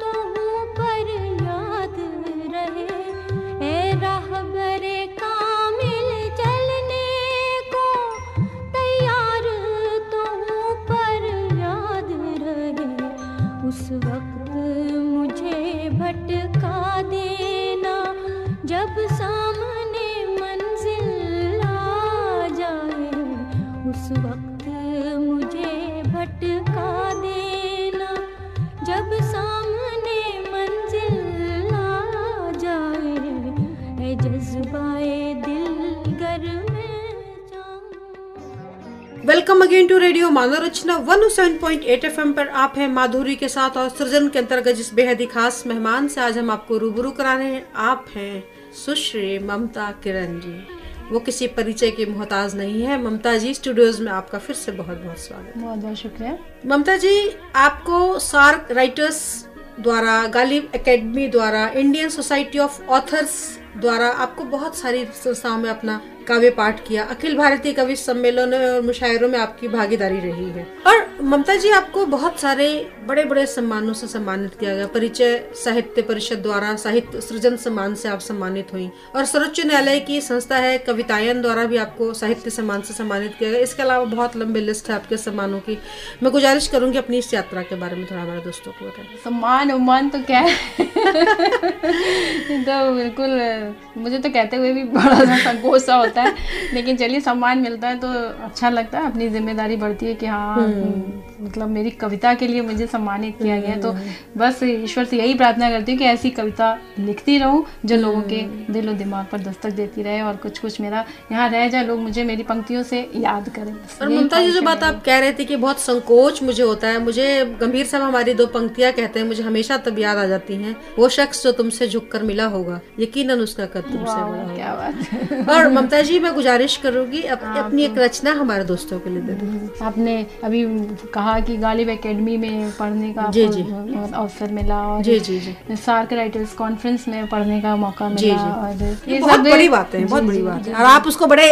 तो हूँ पर याद रहे। ए राहबरे कामिल चलने को तैयार तो हूँ पर याद रहे। उस वक्त मुझे भटका देना जब सामने मंजिल आ जाए। उस वक्त मुझे भटका देना जब सामने मंजिल आ जाए। ए जज्बाए दिलगर में चाहूं। Welcome again to radio Manav Rachna 107.8 FM पर आप हैं माधुरी के साथ और सृजन के अंतर्गत जिस बेहद ही खास मेहमान से आज हम आपको रूबरू करा रहे हैं, आप हैं सुश्री ममता किरण जी। वो किसी परिचय की मोहताज नहीं है। ममता जी, स्टूडियोज में आपका फिर से बहुत बहुत स्वागत। बहुत बहुत शुक्रिया। ममता जी, आपको सार्क राइटर्स द्वारा, गालिब एकेडमी द्वारा, इंडियन सोसाइटी ऑफ ऑथर्स द्वारा आपको बहुत सारी संस्थाओं में अपना काव्य पाठ किया, अखिल भारतीय कवि सम्मेलनों और मुशायरों में आपकी भागीदारी रही है। और ममता जी, आपको बहुत सारे बड़े बड़े सम्मानों से सम्मानित किया गया। परिचय साहित्य परिषद द्वारा साहित्य सृजन सम्मान से आप सम्मानित हुई और सर्वोच्च न्यायालय की संस्था है कवितायन द्वारा भी आपको साहित्य सम्मान से सम्मानित किया गया। इसके अलावा बहुत लंबी लिस्ट है आपके सम्मानों की। मैं गुजारिश करूंगी अपनी इस यात्रा के बारे में थोड़ा हमारे दोस्तों को बताएं। सम्मान उम्मान तो क्या है तो बिल्कुल मुझे तो कहते हुए भी बड़ा सा संकोच सा होता है, लेकिन चलिए सम्मान मिलता है तो अच्छा लगता है। अपनी जिम्मेदारी बढ़ती है कि हाँ मतलब मेरी कविता के लिए मुझे सम्मानित किया गया। तो बस ईश्वर से यही प्रार्थना करती हूँ कि ऐसी कविता लिखती रहूं जो लोगों के दिल और दिमाग पर दस्तक देती रहे और कुछ कुछ मेरा यहाँ रह जाए, लोग मुझे मेरी पंक्तियों से याद करें। और ममता जी, जो बात आप कह रहे थे कि बहुत संकोच मुझे होता है, मुझे गंभीर साहब हमारी 2 पंक्तियां कहते हैं, मुझे हमेशा तब याद आ जाती हैं। वो शख्स जो तुमसे झुककर मिला होगा, यकीनन उसका कद तुमसे बड़ा होगा। क्या बात। और ममता जी, मैं गुजारिश करूंगी अपनी एक रचना हमारे दोस्तों के लिए दे दो। आपने अभी कहा कि गालिब एकेडमी में पढ़ने का अवसर मिला और सार्क राइटर्स कॉन्फ्रेंस में पढ़ने का मौका मिला। और ये बहुत बड़ी बात है, बहुत बड़ी बात है। और आप उसको बड़े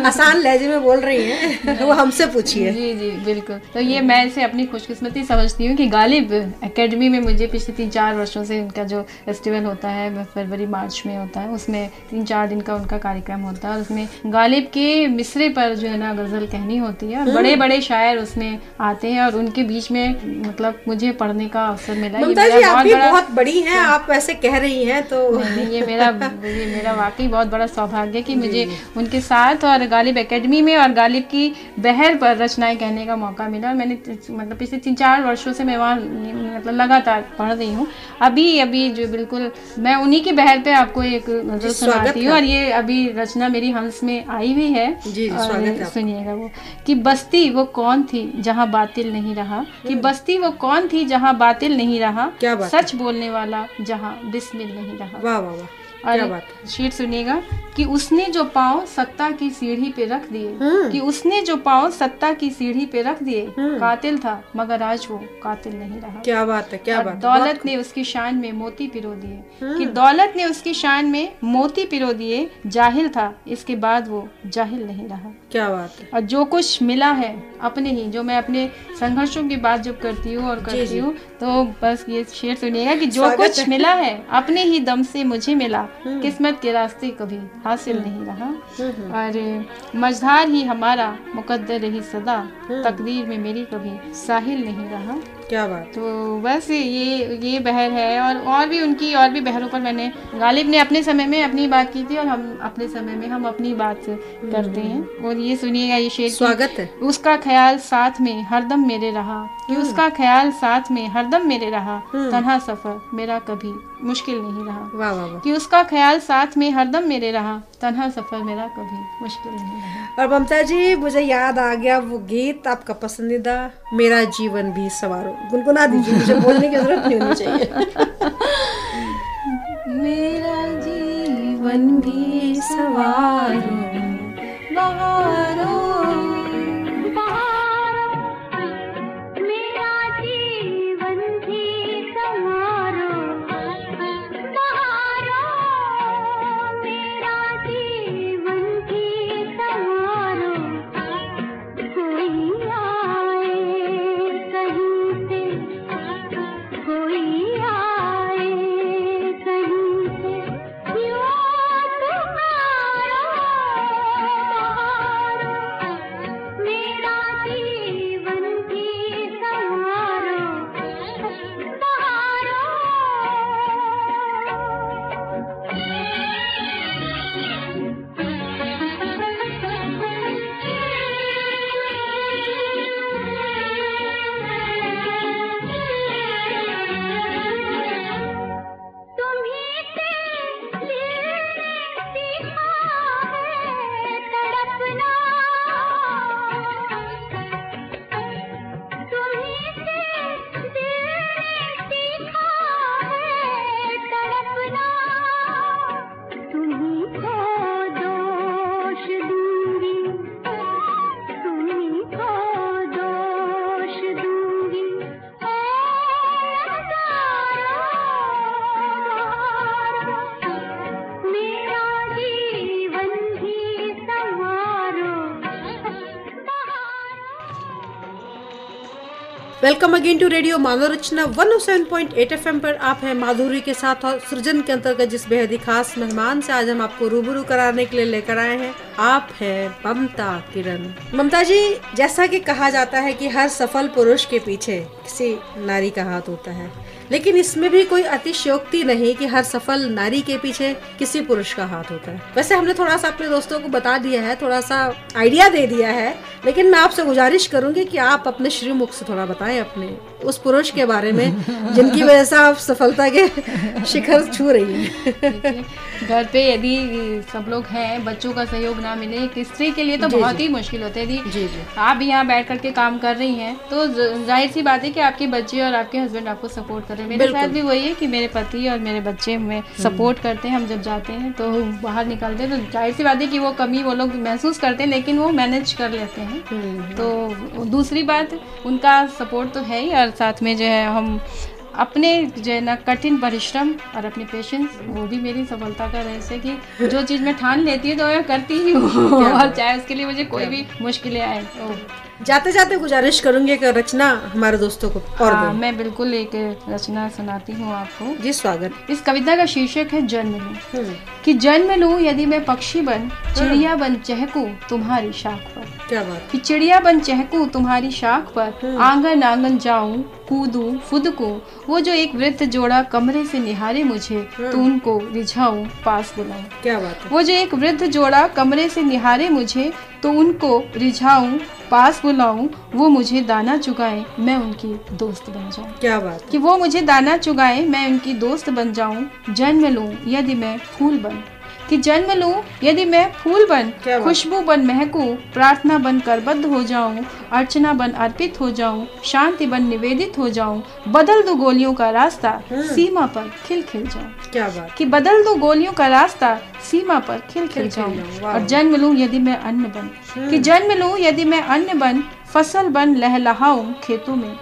आसान लहजे में बोल रही हैं, वो हमसे पूछिए। जी जी बिल्कुल। तो ये मैं इसे अपनी खुशकिस्मती समझती हूँ कि गालिब एकेडमी में मुझे पिछले 3-4 वर्षों से उनका जो फेस्टिवल होता है फरवरी मार्च में होता है, उसमें 3-4 दिन का उनका कार्यक्रम होता है और उसमें गालिब के मिसरे पर जो है ना गजल कहनी होती है और बड़े बड़े शायर उसमें आते हैं और उनके बीच में मतलब मुझे पढ़ने का अवसर मिला। ममता जी, आप भी बहुत बड़ी हैं, आप ऐसे कह रही हैं तो ये मेरा वाकई बहुत बड़ा सौभाग्य कि मुझे उनके साथ और गालिब एकेडमी में और गालिब की बहर पर रचनाएं कहने का मौका मिला। और मैंने मतलब पिछले 3-4 वर्षों से मैं वहाँ मतलब लगातार पढ़ रही हूँ। अभी जो बिल्कुल मैं उन्हीं की बहर पे आपको एक नजर सुनाती हूँ और ये अभी रचना मेरी हंस में आई हुई है। और सुनिएगा वो कि बस्ती वो कौन थी जहाँ बातिल नहीं रहा, कि बस्ती वो कौन थी जहाँ बातिल नहीं रहा, सच बोलने वाला जहाँ बिस्मिल नहीं रहा। वाह वाह वाह, और शेर सुनिएगा कि उसने जो पाँव सत्ता की सीढ़ी पे रख दिए, कि उसने जो पाँव सत्ता की सीढ़ी पे रख दिए, कातिल था मगर आज वो कातिल नहीं रहा। क्या बात है, क्या बात। दौलत ने उसकी शान में मोती पिरो दिए, कि दौलत ने उसकी शान में मोती पिरो दिए, जाहिल था इसके बाद वो जाहिल नहीं रहा। क्या बात है। और जो कुछ मिला है अपने ही, जो मैं अपने संघर्षों की बात जब करती हूँ और करती हूँ तो बस ये शेर सुनिएगा कि जो कुछ मिला है अपने ही दम से मुझे मिला, किस्मत के रास्ते कभी हासिल नहीं रहा। और मझधार ही हमारा मुकद्दर रही सदा, तकदीर में मेरी कभी साहिल नहीं रहा। क्या बात। तो बस ये बहर है और भी उनकी और भी बहरों पर मैंने गालिब ने अपने समय में अपनी बात की थी और हम अपने समय में हम अपनी बात करते हैं। और ये सुनिएगा ये शेर, स्वागत है। उसका ख्याल साथ में हरदम मेरे रहा, कि उसका ख्याल साथ में हरदम मेरे रहा, तन्हा सफर मेरा कभी मुश्किल नहीं रहा। वाह वाह वाह। कि उसका ख्याल साथ में हरदम मेरे रहा, तन्हा सफर मेरा कभी मुश्किल नहीं रहा। और ममता जी, मुझे याद आ गया वो गीत आपका पसंदीदा, मेरा जीवन भी सवारो, गुनगुना दीजिए, मुझे बोलने की जरूरत नहीं होनी चाहिए। मेरा जीवन भी सवारो, बहारों welcome again to radio Manav Rachna 107.8 FM पर। आप हैं माधुरी के साथ और सृजन के अंतर्गत जिस बेहद ही खास मेहमान से आज हम आपको रूबरू कराने के लिए लेकर आए हैं, आप हैं ममता किरण। ममता जी, जैसा कि कहा जाता है कि हर सफल पुरुष के पीछे किसी नारी का हाथ होता है, लेकिन इसमें भी कोई अतिशयोक्ति नहीं कि हर सफल नारी के पीछे किसी पुरुष का हाथ होता है। वैसे हमने थोड़ा सा अपने दोस्तों को बता दिया है, थोड़ा सा आइडिया दे दिया है, लेकिन मैं आपसे गुजारिश करूंगी कि आप अपने श्रीमुख से थोड़ा बताएं अपने उस पुरुष के बारे में जिनकी वजह से आप सफलता के शिखर छू रही हैं। घर पे यदि सब लोग हैं, बच्चों का सहयोग ना मिले, एक स्त्री के लिए तो बहुत ही मुश्किल होता है। यदि आप यहाँ बैठ करके काम कर रही हैं तो जाहिर सी बात है कि आपके बच्चे और आपके हस्बैंड आपको सपोर्ट कर रहे हैं। मेरे साथ भी वही है कि मेरे पति और मेरे बच्चे हमें सपोर्ट करते हैं। हम जब जाते हैं तो बाहर निकलते हैं तो जाहिर सी बात है कि वो कमी वो लोग महसूस करते हैं, लेकिन वो मैनेज कर लेते हैं। तो दूसरी बात, उनका सपोर्ट तो है ही, और साथ में जो है हम अपने जो है ना कठिन परिश्रम और अपने पेशेंस, वो भी मेरी सफलता का रहस्य है कि जो चीज़ मैं ठान लेती हूँ तो मैं करती ही हूँ, और चाहे उसके लिए मुझे कोई भी मुश्किलें आए। तो जाते जाते गुजारिश करूंगी एक रचना हमारे दोस्तों को और मैं बिल्कुल एक रचना सुनाती हूँ आपको। जी स्वागत। इस कविता का शीर्षक है जन्म लूं। कि जन्म लूं यदि मैं पक्षी बन, चिड़िया बन चहकूं तुम्हारी शाख पर। क्या बात। कि चिड़िया बन चहकूं तुम्हारी शाख पर, आंगन आंगन जाऊं कूदूं फुदकूं, वो जो एक वृद्ध जोड़ा कमरे से निहारे मुझे, तो उनको रिझाऊं पास बुलाऊं। क्या बात है। वो जो एक वृद्ध जोड़ा कमरे से निहारे मुझे, तो उनको रिझाऊं पास बुलाऊं, वो मुझे दाना चुगाए मैं उनकी दोस्त बन जाऊं। क्या बात। कि वो मुझे दाना चुगाए मैं उनकी दोस्त बन जाऊं। जन्म लूं यदि मैं फूल बन, कि जन्म लूं यदि मैं फूल बन, खुशबू बन महकूं, प्रार्थना बन करबद्ध हो जाऊं, अर्चना बन अर्पित हो जाऊं, शांति बन निवेदित हो जाऊं, बदल दो गोलियों का रास्ता सीमा पर खिल खिल जाऊं। क्या बात। कि बदल दो गोलियों का रास्ता सीमा पर खिल खिल जाऊं। और जन्म लूं यदि मैं अन्न बन, कि जन्म लूं यदि मैं अन्न बन, फसल बन लहलहाऊं खेतों में।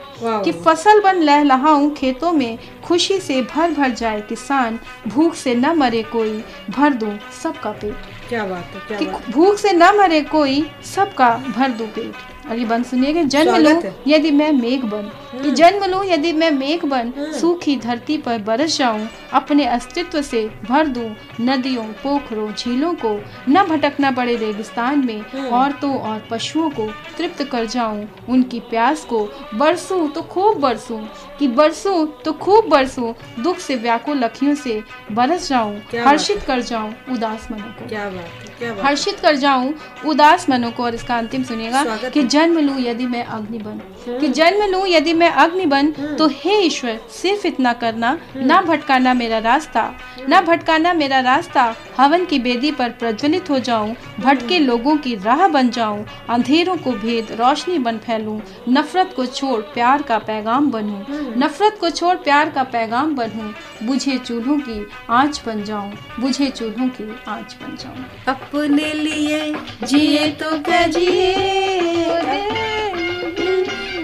कि फसल बन लहलहाऊं खेतों में, खुशी से भर भर जाए किसान, भूख से न मरे कोई, भर दूं सबका पेट। क्या बात है। क्या बात। भूख से न मरे कोई, सबका भर दूं पेट। अगली बंद सुनिएगा। जन्म लूं यदि मैं मेघ बन, कि जन्म लूं यदि मैं मेघ बन, सूखी धरती पर बरस जाऊं, अपने अस्तित्व से भर दूं नदियों पोखरों झीलों को, न भटकना पड़े रेगिस्तान में, औरतों और पशुओं को तृप्त कर जाऊं उनकी प्यास को, बरसूं तो खूब बरसूं, कि बरसूं तो खूब बरसूं, दुख से व्याकुल अखियों से बरस जाऊं, हर्षित कर जाऊं उदास मनों को। क्या बात है। क्या बात। हर्षित कर जाऊं उदास मनों को। और इसका अंतिम सुनिएगा। कि जन्म लूं यदि मैं अग्नि बन, कि जन्म लूं यदि मैं अग्नि बन, तो हे ईश्वर सिर्फ इतना करना, ना भटकाना मेरा रास्ता, ना भटकाना मेरा रास्ता, हवन की बेदी पर प्रज्वलित हो जाऊं, भटके लोगों की राह बन जाऊं, अंधेरों को भेद रोशनी बन फैलूं, नफरत को छोड़ प्यार का पैगाम बनूं, नफरत को छोड़ प्यार का पैगाम बनूं, बुझे चूल्हों की आंच बन जाऊं, बुझे चूल्हों की आंच बन जाऊं। अपने लिए जिए तो क्या जिए,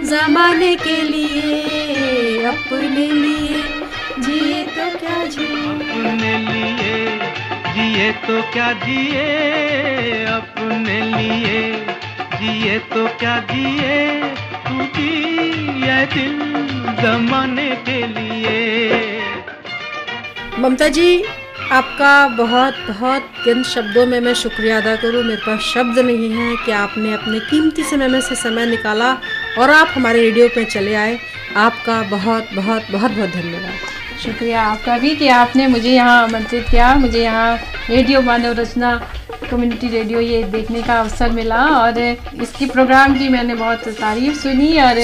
जमाने के लिए अपने लिए जिए तो क्या जिए, अपने लिए जिए तो क्या जिए, अपने लिए जिए तो क्या जिए, तू जिए दिल जमाने के लिए। ममता जी, आपका बहुत बहुत किन शब्दों में मैं शुक्रिया अदा करूं। मेरे पास शब्द नहीं है कि आपने अपने कीमती समय में से समय निकाला और आप हमारे रेडियो पे चले आए। आपका बहुत बहुत बहुत बहुत धन्यवाद। शुक्रिया आपका भी कि आपने मुझे यहाँ आमंत्रित किया, मुझे यहाँ रेडियो मानव रचना कम्युनिटी रेडियो ये देखने का अवसर मिला, और इसकी प्रोग्राम की मैंने बहुत तारीफ सुनी, और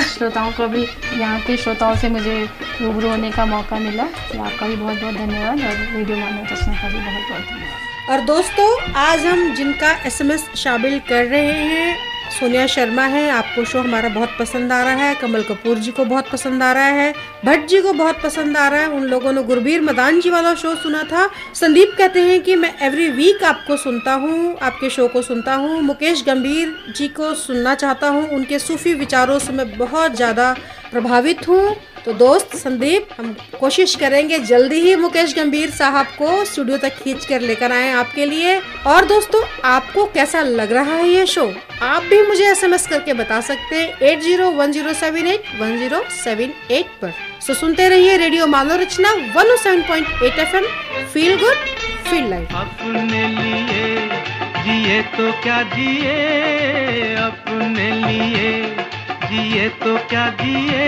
श्रोताओं को भी, यहाँ के श्रोताओं से मुझे रूबरू होने का मौका मिला। आपका भी बहुत बहुत धन्यवाद, और रेडियो मानव रचना का भी बहुत बहुत धन्यवाद। और दोस्तों, आज हम जिनका SMS शामिल कर रहे हैं, सोनिया शर्मा है। आपको शो हमारा बहुत पसंद आ रहा है, कमल कपूर जी को बहुत पसंद आ रहा है, भट्ट जी को बहुत पसंद आ रहा है। उन लोगों ने गुरबीर मदान जी वाला शो सुना था। संदीप कहते हैं कि मैं एवरी वीक आपको सुनता हूँ, आपके शो को सुनता हूँ। मुकेश गंभीर जी को सुनना चाहता हूँ, उनके सूफी विचारों से मैं बहुत ज़्यादा प्रभावित हूँ। तो दोस्त संदीप, हम कोशिश करेंगे जल्दी ही मुकेश गंभीर साहब को स्टूडियो तक खींच कर लेकर आए आपके लिए। और दोस्तों, आपको कैसा लग रहा है ये शो, आप भी मुझे SMS करके बता सकते हैं 8010781078 पर। सो सुनते रहिए radio Manav Rachna 107.8 FM। Feel good, feel life. अपने लिए जिए तो क्या जिए, अपने लिए जिए तो क्या जिए,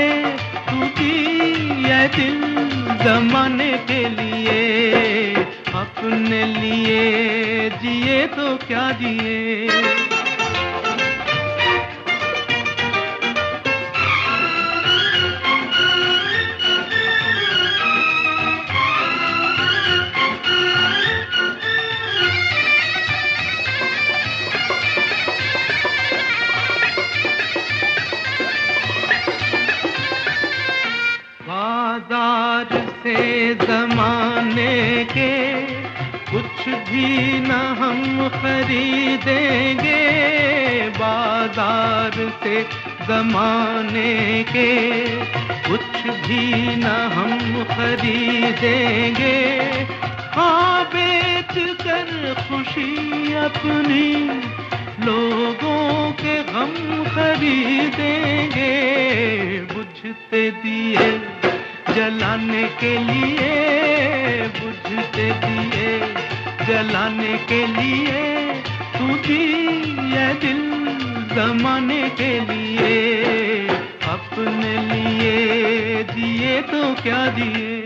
तू जिए दिल जमाने के लिए, अपने लिए जिए तो क्या जिए। बाजार से जमाने के कुछ भी न हम खरीदेंगे, बाजार से जमाने के कुछ भी न हम खरीदेंगे, हाँ बेच कर खुशी अपनी लोगों के गम खरीदेंगे, बुझते दिए जलाने के लिए, बुझते दिए जलाने के लिए, तू जिए दिल जमाने के लिए, अपने लिए जिए तो क्या जिए।